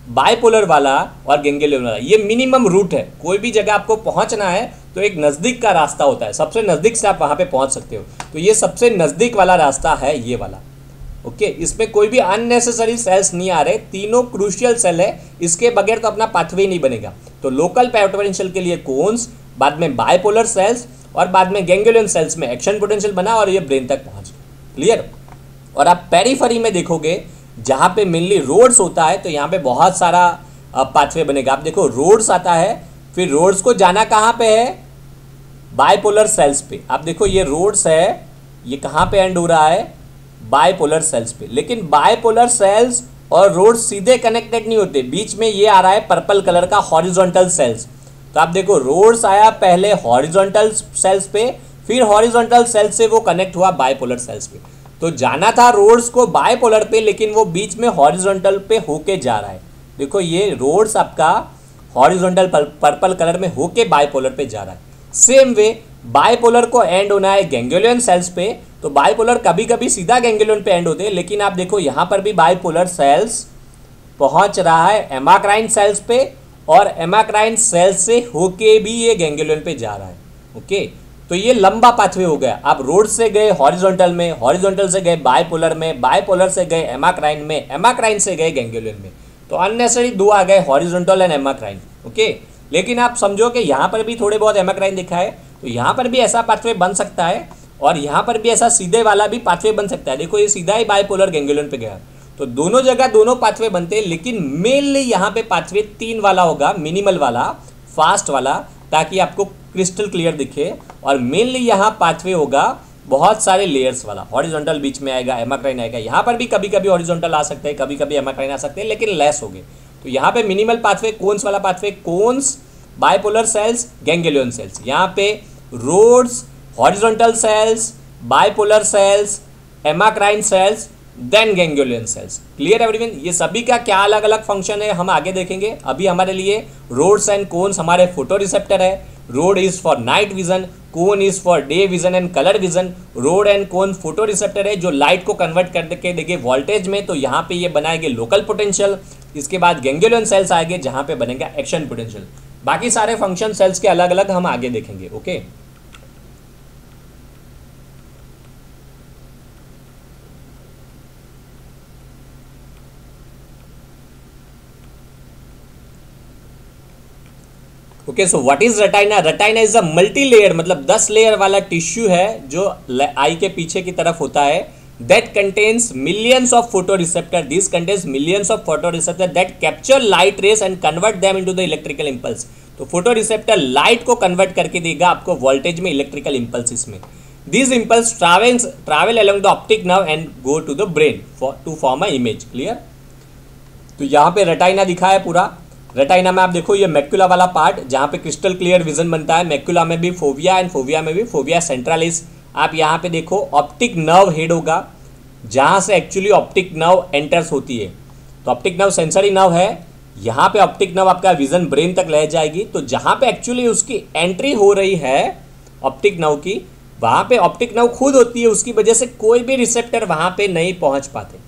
बाइपोलर वाला और गैंग्लियन वाला। ये मिनिमम रूट है। कोई भी जगह आपको पहुंचना है तो एक नज़दीक का रास्ता होता है, सबसे नज़दीक से आप वहां पे पहुंच सकते हो। तो ये सबसे नज़दीक वाला रास्ता है ये वाला। ओके, इसमें कोई भी अननेसेसरी सेल्स नहीं आ रहे, तीनों क्रूशियल सेल है, इसके बगैर तो अपना पाथवे नहीं बनेगा। तो लोकल पोटेंशियल के लिए कोन्स, बाद में बाइपोलर सेल्स और बाद में गैंग्लियन सेल्स में एक्शन पोटेंशियल बना और ये ब्रेन तक पहुंच गया। क्लियर? और आप पेरिफेरी में देखोगे जहाँ पे मेनली रोड्स होता है तो यहाँ पे बहुत सारा पाथवे बनेगा। आप देखो रोड्स आता है, फिर रोड्स को जाना कहाँ पे है? बाइपोलर सेल्स पे। आप देखो ये रोड्स है, ये कहाँ पे एंड हो रहा है? बाइपोलर सेल्स पे। लेकिन बाइपोलर सेल्स और रोड्स सीधे कनेक्टेड नहीं होते, बीच में ये आ रहा है पर्पल कलर का हॉरिजॉन्टल सेल्स। तो आप देखो रोड्स आया पहले हॉरिजॉन्टल सेल्स पे, फिर हॉरिजॉन्टल सेल्स से वो कनेक्ट हुआ बाइपोलर सेल्स पे। तो जाना था रोड्स को बाइपोलर पे, लेकिन वो बीच में हॉरिजॉन्टल पे होके जा रहा है। देखो ये रोड्स आपका हॉरिजॉन्टल पर्पल कलर में होके बाइपोलर पे जा रहा है। सेम वे बाइपोलर को एंड होना है गैंग्लियन सेल्स पे, तो बाइपोलर कभी कभी सीधा गैंग्लियन पे एंड होते हैं, लेकिन आप देखो यहाँ पर भी बाइपोलर सेल्स पहुँच रहा है एमाक्राइन सेल्स पे, और एमाक्राइन सेल्स से होके भी ये गैंग्लियन पे जा रहा है। ओके, तो ये लंबा पाथवे हो गया। आप रोड से गए हॉरिजॉन्टल में, हॉरिजॉन्टल से गए बाइपोलर में, बाइपोलर से गए एमाक्राइन में, एमाक्राइन से गए गैंग्लियन में। तो अननेसेसरी 2 आ गए, हॉरिजॉन्टल एंड एमाक्राइन। ओके, लेकिन आप समझो कि यहाँ पर भी थोड़े बहुत एमाक्राइन दिखा है, तो यहाँ पर भी ऐसा पाथवे बन सकता है, और यहाँ पर भी ऐसा सीधे वाला भी पाथवे बन सकता है। देखो ये सीधा ही बाइपोलर गैंग्लियन पे गया। तो दोनों जगह दोनों पाथवे बनते हैं, लेकिन मेनली यहाँ पे पाथवे 3 वाला होगा, मिनिमल वाला, फास्ट वाला, ताकि आपको क्रिस्टल क्लियर दिखे। और मेनली यहाँ पाथवे होगा बहुत सारे लेयर्स वाला, हॉरिजॉन्टल बीच में आएगा, एमाक्राइन आएगा। यहाँ पर भी कभी कभी हॉरिजॉन्टल आ सकते हैं, कभी कभी एमाक्राइन आ सकते हैं, लेकिन लेस हो गए। तो यहाँ पे मिनिमल पाथवे, कोन्स वाला pathway, cones, bipolar cells, ganglion cells. यहाँ पे rods, horizontal cells, bipolar cells, amacrine cells, then ganglion cells. Clear everyone? ये सभी का क्या अलग अलग फंक्शन है हम आगे देखेंगे। अभी हमारे लिए रोड्स एंड कोन्स हमारे फोटो रिसेप्टर है। Road is for night vision, cone is for day vision and colour vision. Road and cone photo receptor है जो लाइट को कन्वर्ट करके देंगे वोल्टेज में, तो यहाँ पे ये बनाएंगे लोकल पोटेंशियल। इसके बाद गैंग्लियन सेल्स आएंगे जहाँ पे बनेगा एक्शन पोटेंशियल। बाकी सारे फंक्शन सेल्स के अलग अलग हम आगे देखेंगे। Okay, okay, so what is retina? Retina is a multi layer, मतलब 10 लेयर वाला टिश्यू है जो आई के पीछे की तरफ होता है। That contains millions of photo receptor. This contains millions of photo receptor that capture light rays and convert them into the electrical impulse. तो फोटो रिसेप्टर लाइट को कन्वर्ट करके देगा आपको वोल्टेज में, इलेक्ट्रिकल इंपल्स में। This impulse travel along the optic nerve and go to the brain to form a image. Clear? तो यहाँ पे रेटाइना दिखा है पूरा। रेटाइना में आप देखो ये मैक्युला वाला पार्ट जहाँ पे क्रिस्टल क्लियर विजन बनता है। मैक्युला में भी फोविया एंड फोविया में भी फोविया सेंट्रालिस। आप यहाँ पे देखो ऑप्टिक नर्व हेड होगा जहाँ से एक्चुअली ऑप्टिक नर्व एंटर्स होती है। तो ऑप्टिक नर्व सेंसरी नर्व है, यहाँ पे ऑप्टिक नर्व आपका विजन ब्रेन तक ले जाएगी। तो जहाँ पे एक्चुअली उसकी एंट्री हो रही है ऑप्टिक नर्व की, वहाँ पे ऑप्टिक नर्व खुद होती है, उसकी वजह से कोई भी रिसेप्टर वहाँ पे नहीं पहुँच पाते।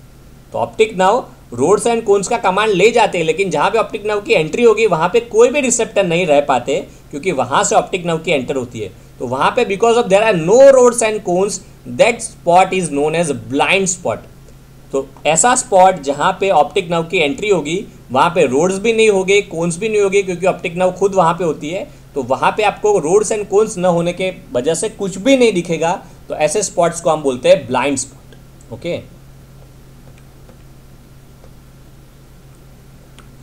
तो optic nerve rods and cones का कमांड ले जाते हैं, लेकिन जहाँ पे ऑप्टिक नर्व की एंट्री होगी वहाँ पे कोई भी रिसेप्टर नहीं रह पाते, क्योंकि वहाँ से ऑप्टिक नर्व की एंटर होती है। तो वहाँ पे because of there are no rods and cones, that spot is known as blind spot. तो ऐसा स्पॉट जहाँ पे ऑप्टिक नर्व की एंट्री होगी वहाँ पे रोड्स भी नहीं होंगे, कोन्स भी नहीं होंगे, क्योंकि ऑप्टिक नर्व खुद वहाँ पे होती है। तो वहाँ पे आपको रोड्स एंड कोन्स न होने के वजह से कुछ भी नहीं दिखेगा। तो ऐसे स्पॉट्स को हम बोलते हैं ब्लाइंड स्पॉट। ओके,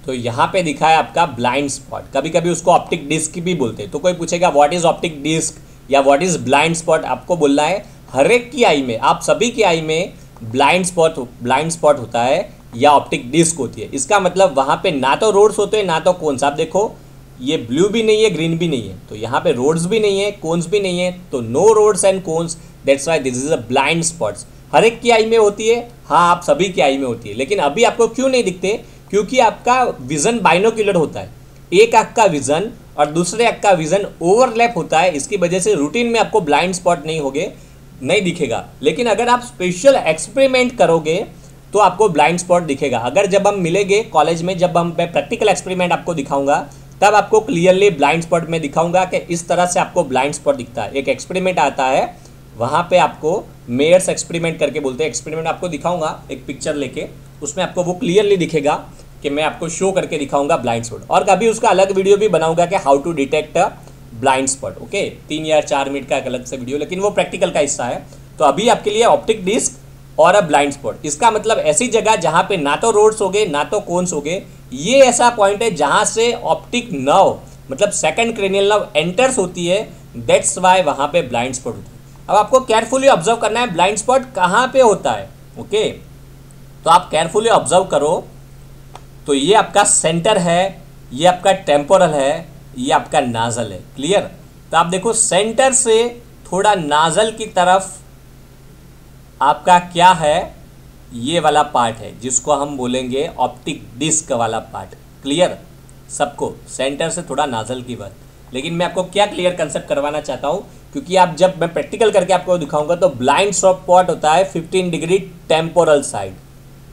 तो यहाँ पे दिखा है आपका ब्लाइंड स्पॉट। कभी कभी उसको ऑप्टिक डिस्क भी बोलते हैं। तो कोई पूछेगा व्हाट इज ऑप्टिक डिस्क या व्हाट इज ब्लाइंड स्पॉट, आपको बोलना है हर एक की आई में, आप सभी की आई में ब्लाइंड स्पॉट होता है या ऑप्टिक डिस्क होती है। इसका मतलब वहाँ पे ना तो रोड्स होते हैं ना तो कोन्स। आप देखो ये ब्लू भी नहीं है, ग्रीन भी नहीं है, तो यहाँ पे रोड्स भी नहीं है, कोन्स भी नहीं है, तो no rods and cones, that's why this is a blind spots. हर एक की आई में होती है, हाँ आप सभी की आई में होती है, लेकिन अभी आपको क्यों नहीं दिखते? क्योंकि आपका विजन बाइनोक्यूलर होता है, एक आँख का विजन और दूसरे आँख का विजन ओवरलैप होता है, इसकी वजह से रूटीन में आपको ब्लाइंड स्पॉट नहीं दिखेगा। लेकिन अगर आप स्पेशल एक्सपेरिमेंट करोगे तो आपको ब्लाइंड स्पॉट दिखेगा। अगर जब हम मिलेंगे कॉलेज में, जब मैं प्रैक्टिकल एक्सपेरिमेंट आपको दिखाऊंगा, तब आपको क्लियरली ब्लाइंड स्पॉट में दिखाऊंगा कि इस तरह से आपको ब्लाइंड स्पॉट दिखता है। एक एक्सपेरिमेंट आता है, वहाँ पे आपको मेयर्स एक्सपेरिमेंट करके बोलते हैं, एक्सपेरिमेंट आपको दिखाऊंगा एक पिक्चर लेके, उसमें आपको वो क्लियरली दिखेगा कि मैं आपको शो करके दिखाऊंगा ब्लाइंड स्पॉट। और कभी उसका अलग वीडियो भी बनाऊंगा कि how to detect blind spot, okay, 3 या 4 मिनट का एक अलग से वीडियो, लेकिन वो प्रैक्टिकल का हिस्सा है। तो अभी आपके लिए ऑप्टिक डिस्क और अ ब्लाइंड स्पॉट, इसका मतलब ऐसी जगह जहाँ पे ना तो रोड्स होगे ना तो कोन्स होगे, ये ऐसा पॉइंट है जहाँ से ऑप्टिक नर्व मतलब सेकंड क्रेनियल नर्व एंटर्स होती है, दैट्स वाई वहाँ पे ब्लाइंड स्पॉट होता है। अब आपको केयरफुली ऑब्जर्व करना है ब्लाइंड स्पॉट कहाँ पे होता है, ओके। तो आप केयरफुली ऑब्जर्व करो, तो ये आपका सेंटर है, ये आपका टेम्पोरल है, ये आपका नाजल है, क्लियर। तो आप देखो सेंटर से थोड़ा नाजल की तरफ आपका क्या है, ये वाला पार्ट है जिसको हम बोलेंगे ऑप्टिक डिस्क वाला पार्ट, क्लियर सबको, सेंटर से थोड़ा नाजल की बात। लेकिन मैं आपको क्या क्लियर कंसेप्ट करवाना चाहता हूँ, क्योंकि आप जब मैं प्रैक्टिकल करके आपको दिखाऊंगा तो ब्लाइंड स्पॉट होता है 15 degree temporal side.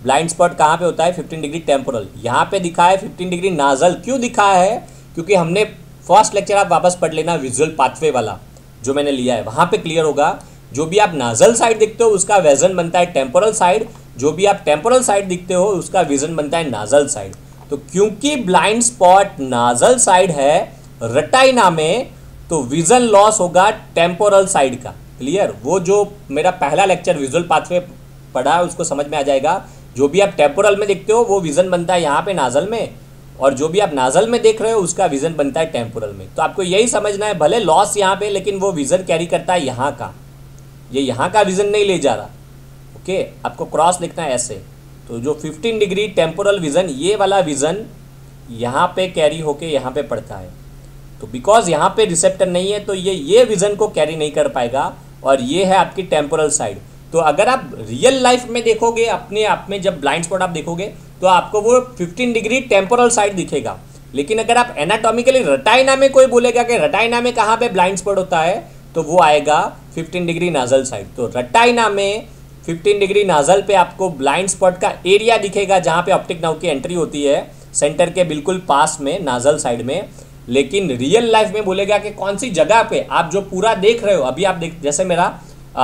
Blind spot कहाँ पे होता है? 15 डिग्री टेम्पोरल। यहाँ पे दिखा है 15 डिग्री नाजल। क्यों दिखा है? क्योंकि हमने फर्स्ट लेक्चर आप वापस पढ़ लेना विजुअल पाथवे वाला जो मैंने लिया है, वहाँ पे क्लियर होगा। जो भी आप नाजल साइड दिखते हो उसका विजन बनता है टेम्पोरल साइड, जो भी आप टेम्पोरल साइड दिखते हो उसका विजन बनता है नाजल साइड। तो क्योंकि ब्लाइंड स्पॉट नाजल साइड है रेटिना में, तो विजन लॉस होगा टेम्पोरल साइड का, क्लियर। वो जो मेरा पहला लेक्चर विजुअल पाथवे पढ़ा है उसको समझ में आ जाएगा। जो भी आप टेम्पोरल में देखते हो वो विजन बनता है यहाँ पे नाजल में, और जो भी आप नाजल में देख रहे हो उसका विजन बनता है टेम्पोरल में। तो आपको यही समझना है, भले लॉस यहाँ पे, लेकिन वो विजन कैरी करता है यहाँ का, ये यहाँ का विजन नहीं ले जा रहा, ओके। आपको क्रॉस लिखना है ऐसे। तो जो 15 डिग्री टेम्पोरल विजन, ये वाला विजन यहाँ पे कैरी होके यहाँ पे पड़ता है। तो बिकॉज यहाँ पे रिसेप्टर नहीं है तो ये विजन को कैरी नहीं कर पाएगा, और ये है आपकी टेम्पोरल साइड। तो अगर आप रियल लाइफ में देखोगे अपने आप में, जब ब्लाइंड स्पॉट आप देखोगे तो आपको वो 15 डिग्री टेम्पोरल साइड दिखेगा। लेकिन अगर आप एनाटॉमिकली रेटिना में कोई बोलेगा कि रेटिना में कहाँ पे ब्लाइंड स्पॉट होता है, तो वो आएगा 15 डिग्री नाजल साइड। तो रेटिना में 15 डिग्री नाजल पे आपको ब्लाइंड स्पॉट का एरिया दिखेगा जहाँ पे ऑप्टिक नर्व की एंट्री होती है, सेंटर के बिल्कुल पास में नाजल साइड में। लेकिन रियल लाइफ में बोलेगा कि कौन सी जगह पे आप जो पूरा देख रहे हो, अभी आप देख, जैसे मेरा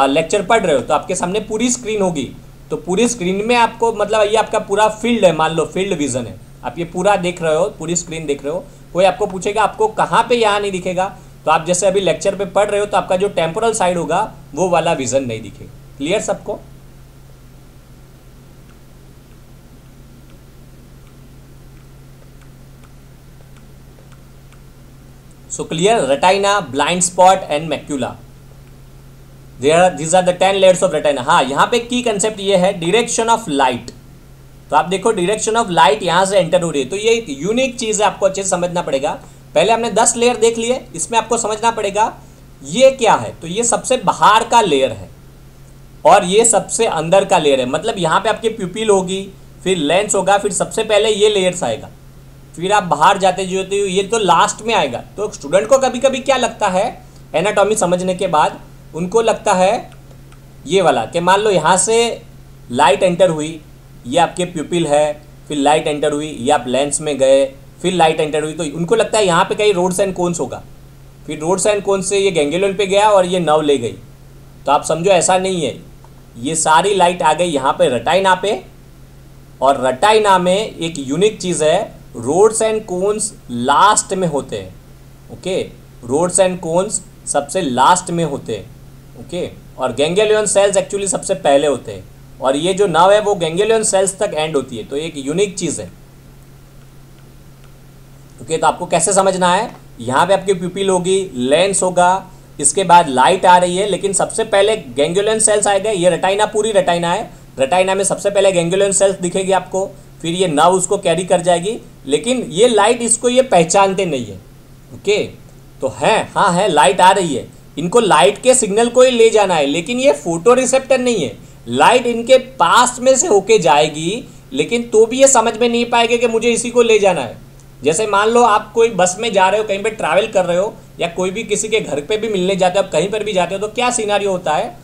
लेक्चर पढ़ रहे हो तो आपके सामने पूरी स्क्रीन होगी, तो पूरी स्क्रीन में आपको मतलब ये आपका पूरा फील्ड है, मान लो फील्ड विजन है, आप ये पूरा देख रहे हो, पूरी स्क्रीन देख रहे हो। कोई आपको पूछेगा आपको कहाँ पे यहाँ नहीं दिखेगा, तो आप जैसे अभी लेक्चर पे पढ़ रहे हो तो आपका जो टेम्पोरल साइड होगा वो वाला विजन नहीं दिखेगा। क्लियर सबको? So clear, retina, blind spot and macula, these are the 10 layers of retina। हाँ, यहाँ पे की कंसेप्ट ये है डायरेक्शन ऑफ लाइट। तो आप देखो डायरेक्शन ऑफ लाइट यहाँ से एंटर हो रही है, तो ये एक यूनिक चीज़ है, आपको अच्छे से समझना पड़ेगा। पहले हमने 10 लेयर देख लिए, इसमें आपको समझना पड़ेगा ये क्या है। तो ये सबसे बाहर का लेयर है और ये सबसे अंदर का लेयर है। मतलब यहाँ पे आपकी प्यूपिल होगी, फिर लेंस होगा, फिर सबसे पहले ये लेयर्स आएगा, फिर आप बाहर जाते जो होते हो ये तो लास्ट में आएगा। तो स्टूडेंट को कभी कभी क्या लगता है, एनाटॉमी समझने के बाद उनको लगता है ये वाला कि मान लो यहाँ से लाइट एंटर हुई, ये आपके प्यूपिल है, फिर लाइट एंटर हुई, ये आप लेंस में गए, फिर लाइट एंटर हुई, तो उनको लगता है यहाँ पे कहीं रोड्स एंड कोन्स होगा, फिर रोड्स एंड कोन्स से ये गैंग्लियन पे गया और ये नर्व ले गई। तो आप समझो ऐसा नहीं है, ये सारी लाइट आ गई यहाँ पे रेटिना पे, और रेटिना में एक यूनिक चीज़ है, रोड्स एंड कोन्स लास्ट में होते हैं, ओके। रोड्स एंड कोन्स सबसे लास्ट में होते हैं, ओके। और गैंग्लियन सेल्स एक्चुअली सबसे पहले होते हैं, और ये जो नर्व है वो गैंग्लियन सेल्स तक एंड होती है। तो एक यूनिक चीज़ है, ओके। तो आपको कैसे समझना है, यहाँ पे आपकी प्यूपिल होगी, लेंस होगा, इसके बाद लाइट आ रही है, लेकिन सबसे पहले गैंग्लियन सेल्स आएगा। ये रेटाइना पूरी रेटाइना है, रेटाइना में सबसे पहले गैंग्लियन सेल्स दिखेगी आपको, फिर ये नर्व उसको कैरी कर जाएगी, लेकिन ये लाइट इसको ये पहचानते नहीं है। ओके, तो है लाइट आ रही है, इनको लाइट के सिग्नल को ही ले जाना है, लेकिन ये फोटो रिसेप्टर नहीं है। लाइट इनके पास में से होके जाएगी, लेकिन तो भी ये समझ में नहीं पाएंगे कि मुझे इसी को ले जाना है। जैसे मान लो आप कोई बस में जा रहे हो, कहीं पे ट्रैवल कर रहे हो, या कोई भी किसी के घर पे भी मिलने जाते हो, आप कहीं पर भी जाते हो, तो क्या सिनेरियो होता है,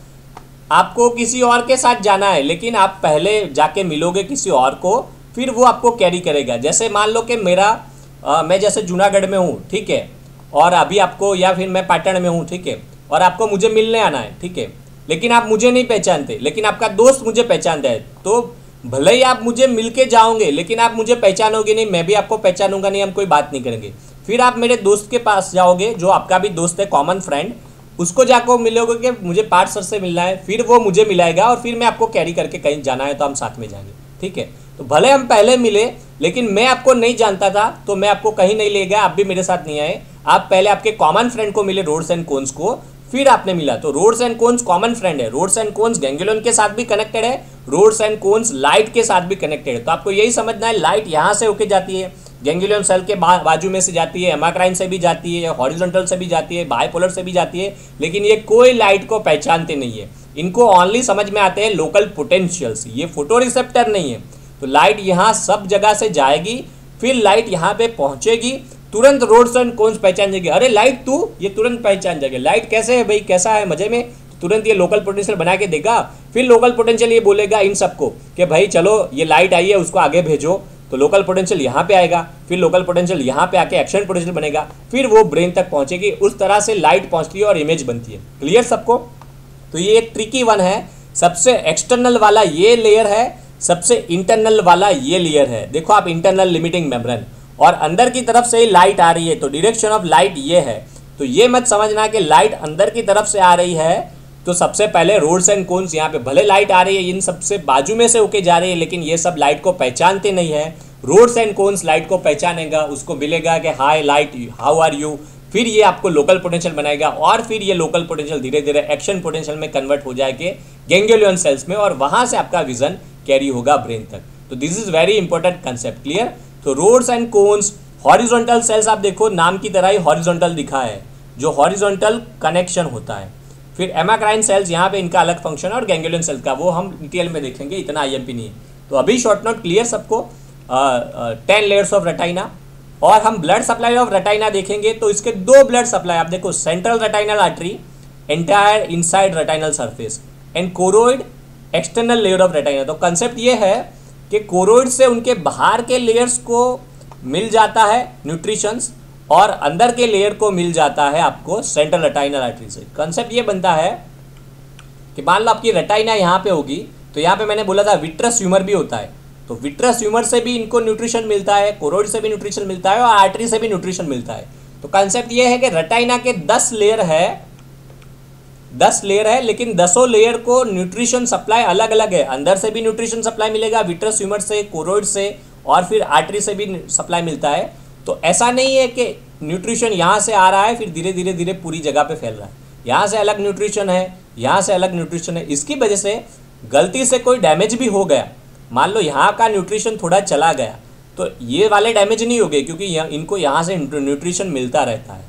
आपको किसी और के साथ जाना है, लेकिन आप पहले जाके मिलोगे किसी और को, फिर वो आपको कैरी करेगा। जैसे मान लो कि मैं जैसे जूनागढ़ में हूँ, ठीक है, और अभी आपको, या फिर मैं पाटन में हूँ, ठीक है, और आपको मुझे मिलने आना है, ठीक है, लेकिन आप मुझे नहीं पहचानते, लेकिन आपका दोस्त मुझे पहचानता है, तो भले ही आप मुझे मिल के जाओगे, लेकिन आप मुझे पहचानोगे नहीं, मैं भी आपको पहचानूंगा नहीं, हम कोई बात नहीं करेंगे। फिर आप मेरे दोस्त के पास जाओगे, जो आपका भी दोस्त है, कॉमन फ्रेंड, उसको जाकर मिलोगे कि मुझे पार्ट सर से मिलना है, फिर वो मुझे मिलाएगा, और फिर मैं आपको कैरी करके कहीं जाना है तो हम साथ में जाएंगे, ठीक है। तो भले हम पहले मिले, लेकिन मैं आपको नहीं जानता था, तो मैं आपको कहीं नहीं ले गया, आप भी मेरे साथ नहीं आए। आप पहले आपके कॉमन फ्रेंड को मिले, रोड्स एंड कोन्स को, फिर आपने मिला। तो rods and cones common friend है, रोड्स एंड कोन्स गैंग्लियन के साथ भी कनेक्टेड है, रोड्स एंड कोन्स लाइट के साथ भी कनेक्टेड है। तो आपको यही समझना है, लाइट यहाँ से होके जाती है, गैंग्लियन सेल के बाजू में से जाती है, हेमाक्राइन से भी जाती है, हॉरिजॉन्टल से भी जाती है, बाइपोलर से भी जाती है, लेकिन ये कोई लाइट को पहचानते नहीं है। इनको ओनली समझ में आते हैं लोकल पोटेंशियल्स, ये फोटो रिसेप्टर नहीं है। तो लाइट यहाँ सब जगह से जाएगी, फिर लाइट यहाँ पे पहुंचेगी, तुरंत रोड्स एंड कोन्स पहचान जाएगी, अरे लाइट तू, ये तुरंत पहचान जाएगी, लाइट कैसे है भाई, कैसा है, मजे में, तुरंत ये लोकल पोटेंशियल बना के देगा। फिर लोकल पोटेंशियल ये बोलेगा इन सबको कि भाई चलो ये लाइट आई है, उसको आगे भेजो, तो लोकल पोटेंशियल यहाँ पे आएगा, फिर लोकल पोटेंशियल यहाँ पे आके एक्शन पोटेंशियल बनेगा, फिर वो ब्रेन तक पहुंचेगी। उस तरह से लाइट पहुंचती है और इमेज बनती है। क्लियर सबको? तो ये एक ट्रिकी वन है, सबसे एक्सटर्नल वाला ये लेयर है, सबसे इंटरनल वाला ये लेयर है। देखो आप, इंटरनल लिमिटिंग मेम्ब्रेन, और अंदर की तरफ से लाइट आ रही है, तो डायरेक्शन ऑफ लाइट ये है। तो ये मत समझना कि लाइट अंदर की तरफ से आ रही है, तो सबसे पहले रोड्स एंड कोन्स यहाँ पे भले लाइट आ रही है, इन सबसे बाजू में से होके जा रही है, लेकिन ये सब लाइट को पहचानते नहीं है। रोड्स एंड कोन्स लाइट को पहचानेगा, उसको मिलेगा कि हाय लाइट, हाउ आर यू, फिर ये आपको लोकल पोटेंशियल बनाएगा, और फिर ये लोकल पोटेंशियल धीरे धीरे एक्शन पोटेंशियल में कन्वर्ट हो जाएगा गैंग्लियन सेल्स में, और वहाँ से आपका विजन कैरी होगा ब्रेन तक। तो this is very important concept. Clear? तो rods and cones, horizontal cells, आप देखो नाम की तरह ही हॉरिजॉन्टल दिखा है, जो हॉरिजॉन्टल कनेक्शन होता है। फिर हेमाक्राइन सेल्स, यहाँ पे इनका अलग फंक्शन है, और गैंग्लियन सेल्स का वो हम डिटेल में देखेंगे, इतना आईएमपी नहीं है। तो अभी शॉर्ट नोट क्लियर सबको, 10 लेयर्स ऑफ रेटाइना, और हम ब्लड सप्लाई ऑफ रेटाइना देखेंगे। तो इसके दो ब्लड सप्लाई आप देखो, central retinal artery, entire inside retinal surface, and choroid, external layer of retina. तो कंसेप्ट ये है कि कोरोइड से उनके बाहर के लेयर्स को मिल जाता है न्यूट्रिशंस, और अंदर के लेयर को मिल जाता है आपको सेंट्रल रेटाइनल आर्टरी से। कंसेप्ट ये बनता है कि मान लो आपकी रेटाइना यहाँ पे होगी, तो यहाँ पे मैंने बोला था विट्रस ह्यूमर भी होता है, तो विट्रस ह्यूमर से भी इनको न्यूट्रिशन मिलता है, कोरोइड से भी न्यूट्रिशन मिलता है, और आर्टरी से भी न्यूट्रिशन मिलता है। तो कंसेप्ट ये है कि रेटाइना के 10 लेयर है, 10 लेयर है, लेकिन 10 लेयर को न्यूट्रिशन सप्लाई अलग अलग है। अंदर से भी न्यूट्रिशन सप्लाई मिलेगा, विट्रस ह्यूमर से, कोरोइड से, और फिर आर्टरी से भी सप्लाई मिलता है। तो ऐसा नहीं है कि न्यूट्रिशन यहाँ से आ रहा है फिर धीरे धीरे धीरे पूरी जगह पे फैल रहा है, यहाँ से अलग न्यूट्रिशन है, यहाँ से अलग न्यूट्रिशन है। इसकी वजह से गलती से कोई डैमेज भी हो गया, मान लो यहाँ का न्यूट्रिशन थोड़ा चला गया, तो ये वाले डैमेज नहीं हो गए, क्योंकि इनको यहाँ से न्यूट्रिशन मिलता रहता है।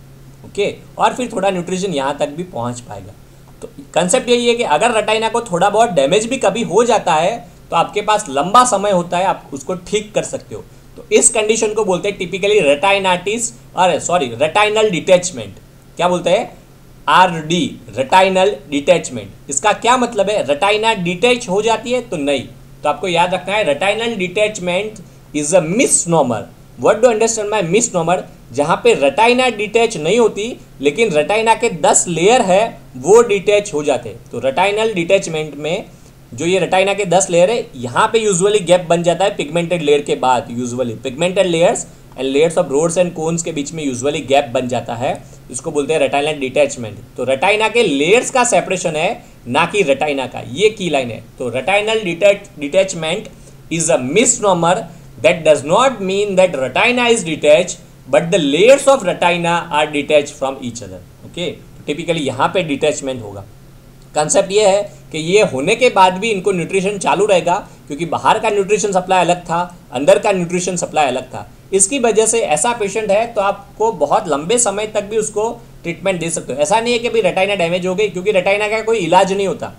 ओके, और फिर थोड़ा न्यूट्रिशन यहाँ तक भी पहुँच पाएगा। तो कंसेप्ट यही है कि अगर रेटाइना को थोड़ा बहुत डैमेज भी कभी हो जाता है, तो आपके पास लंबा समय होता है, आप उसको ठीक कर सकते हो। तो इस कंडीशन को बोलते हैं टिपिकली रेटाइनाइटिस, अरे सॉरी रेटाइनल डिटैचमेंट। क्या बोलते हैं? RD, retinal detachment. इसका क्या मतलब है? रेटाइना डिटैच हो जाती है तो नहीं, तो आपको याद रखना है retinal detachment is a misnomer. What do understand my misnomer? जहाँ पे रेटाइना डिटैच नहीं होती, लेकिन रेटाइना के 10 लेयर है वो डिटैच हो जाते हैं। तो रेटाइनल डिटैचमेंट में जो ये रेटाइना के 10 लेयर है, यहाँ पे यूजुअली गैप बन जाता है पिगमेंटेड लेयर के बाद। Usually pigmented layers and layers of rods and cones के बीच में यूजुअली गैप बन जाता है, इसको बोलते हैं रेटाइनल डिटैचमेंट। तो रेटाइना के लेयर्स का सेपरेशन है, ना कि रेटाइना का, ये की लाइन है। तो retinal detachment is a misnomer that does not mean that retina is detached, but the layers of retina are detached from each other. Okay, typically यहाँ पे डिटैचमेंट होगा। कंसेप्ट ये है कि ये होने के बाद भी इनको न्यूट्रिशन चालू रहेगा, क्योंकि बाहर का न्यूट्रिशन सप्लाई अलग था, अंदर का न्यूट्रिशन सप्लाई अलग था। इसकी वजह से ऐसा पेशेंट है तो आपको बहुत लंबे समय तक भी उसको ट्रीटमेंट दे सकते हो। ऐसा नहीं है कि भाई रेटाइना डैमेज हो गई, क्योंकि रेटाइना का कोई इलाज नहीं होता।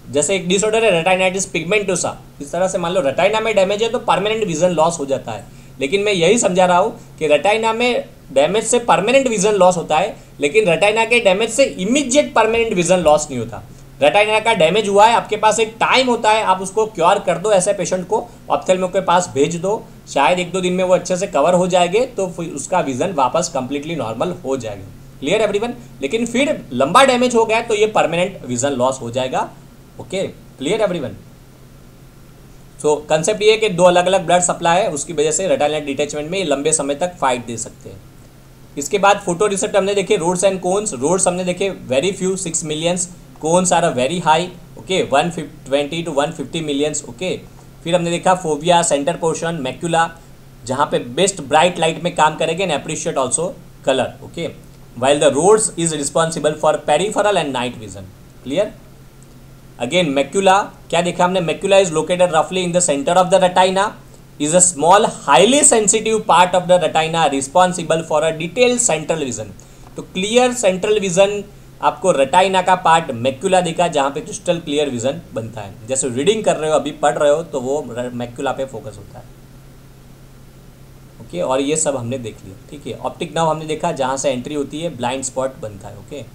जैसे एक डिसऑर्डर है रेटाइनाइटिस पिगमेंटोसा, इस तरह से मान लो रेटाइना में डैमेज है तो परमानेंट विजन लॉस हो जाता है। लेकिन मैं यही समझा रहा हूँ कि रेटाइना में डैमेज से परमानेंट विजन लॉस होता है, लेकिन रेटाइना के डैमेज से इमीडिएट परमानेंट विजन लॉस नहीं होता। रेटाइना का डैमेज हुआ है, आपके पास एक टाइम होता है, आप उसको क्योर कर दो, ऐसे पेशेंट को ऑप्थेल्मो के पास भेज दो, शायद 1-2 दिन में वो अच्छे से कवर हो जाएंगे, तो फिर उसका विजन वापस कंप्लीटली नॉर्मल हो जाएगा। Clear everyone? लेकिन फिर लंबा डैमेज हो गया तो ये परमानेंट विजन लॉस हो जाएगा। Okay, clear everyone? सो कंसेप्ट ये है कि 2 अलग अलग ब्लड सप्लाई है, उसकी वजह से रेटाइनल डिटैचमेंट में ये लंबे समय तक फाइट दे सकते हैं। इसके बाद फोटो रिसेप्टर हमने देखे, रोड्स एंड कोन्स। रोड्स हमने देखे very few 6 millions, cones are very high, okay 120 to 150 millions. Okay, फिर हमने देखा फोविया, सेंटर पोर्शन, मैक्यूला, जहाँ पे बेस्ट ब्राइट लाइट में काम करेंगे and appreciate also colour. Okay, while the rods is responsible for peripheral and night vision. Clear? Again macula, क्या देखा हमने? मैक्यूला इज लोकेटेड रफली in the centre of the retina, is a small highly sensitive part of the retina responsible for a detailed central vision। तो clear central vision आपको retina का part macula दिखा, जहाँ पे क्रिस्टल क्लियर विजन बनता है। जैसे रीडिंग कर रहे हो, अभी पढ़ रहे हो, तो वो मैक्यूला पे फोकस होता है। ओके, और ये सब हमने देख लिया। ठीक है, ऑप्टिक नर्व हमने देखा, जहाँ से एंट्री होती है ब्लाइंड स्पॉट बनता है। Okay,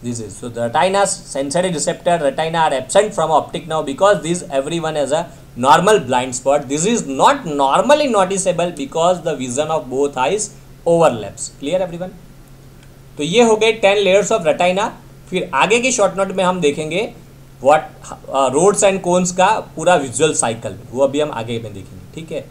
this is so the retina's sensory receptor retina are absent from optic nerve because this everyone has a normal blind spot. This is not normally noticeable because the vision of both eyes overlaps। clear everyone? तो ये हो गए 10 layers of retina। फिर आगे की short note में हम देखेंगे व्हाट रोड्स एंड कोन्स का पूरा विजुअल साइकिल, वो अभी हम आगे में देखेंगे। ठीक है।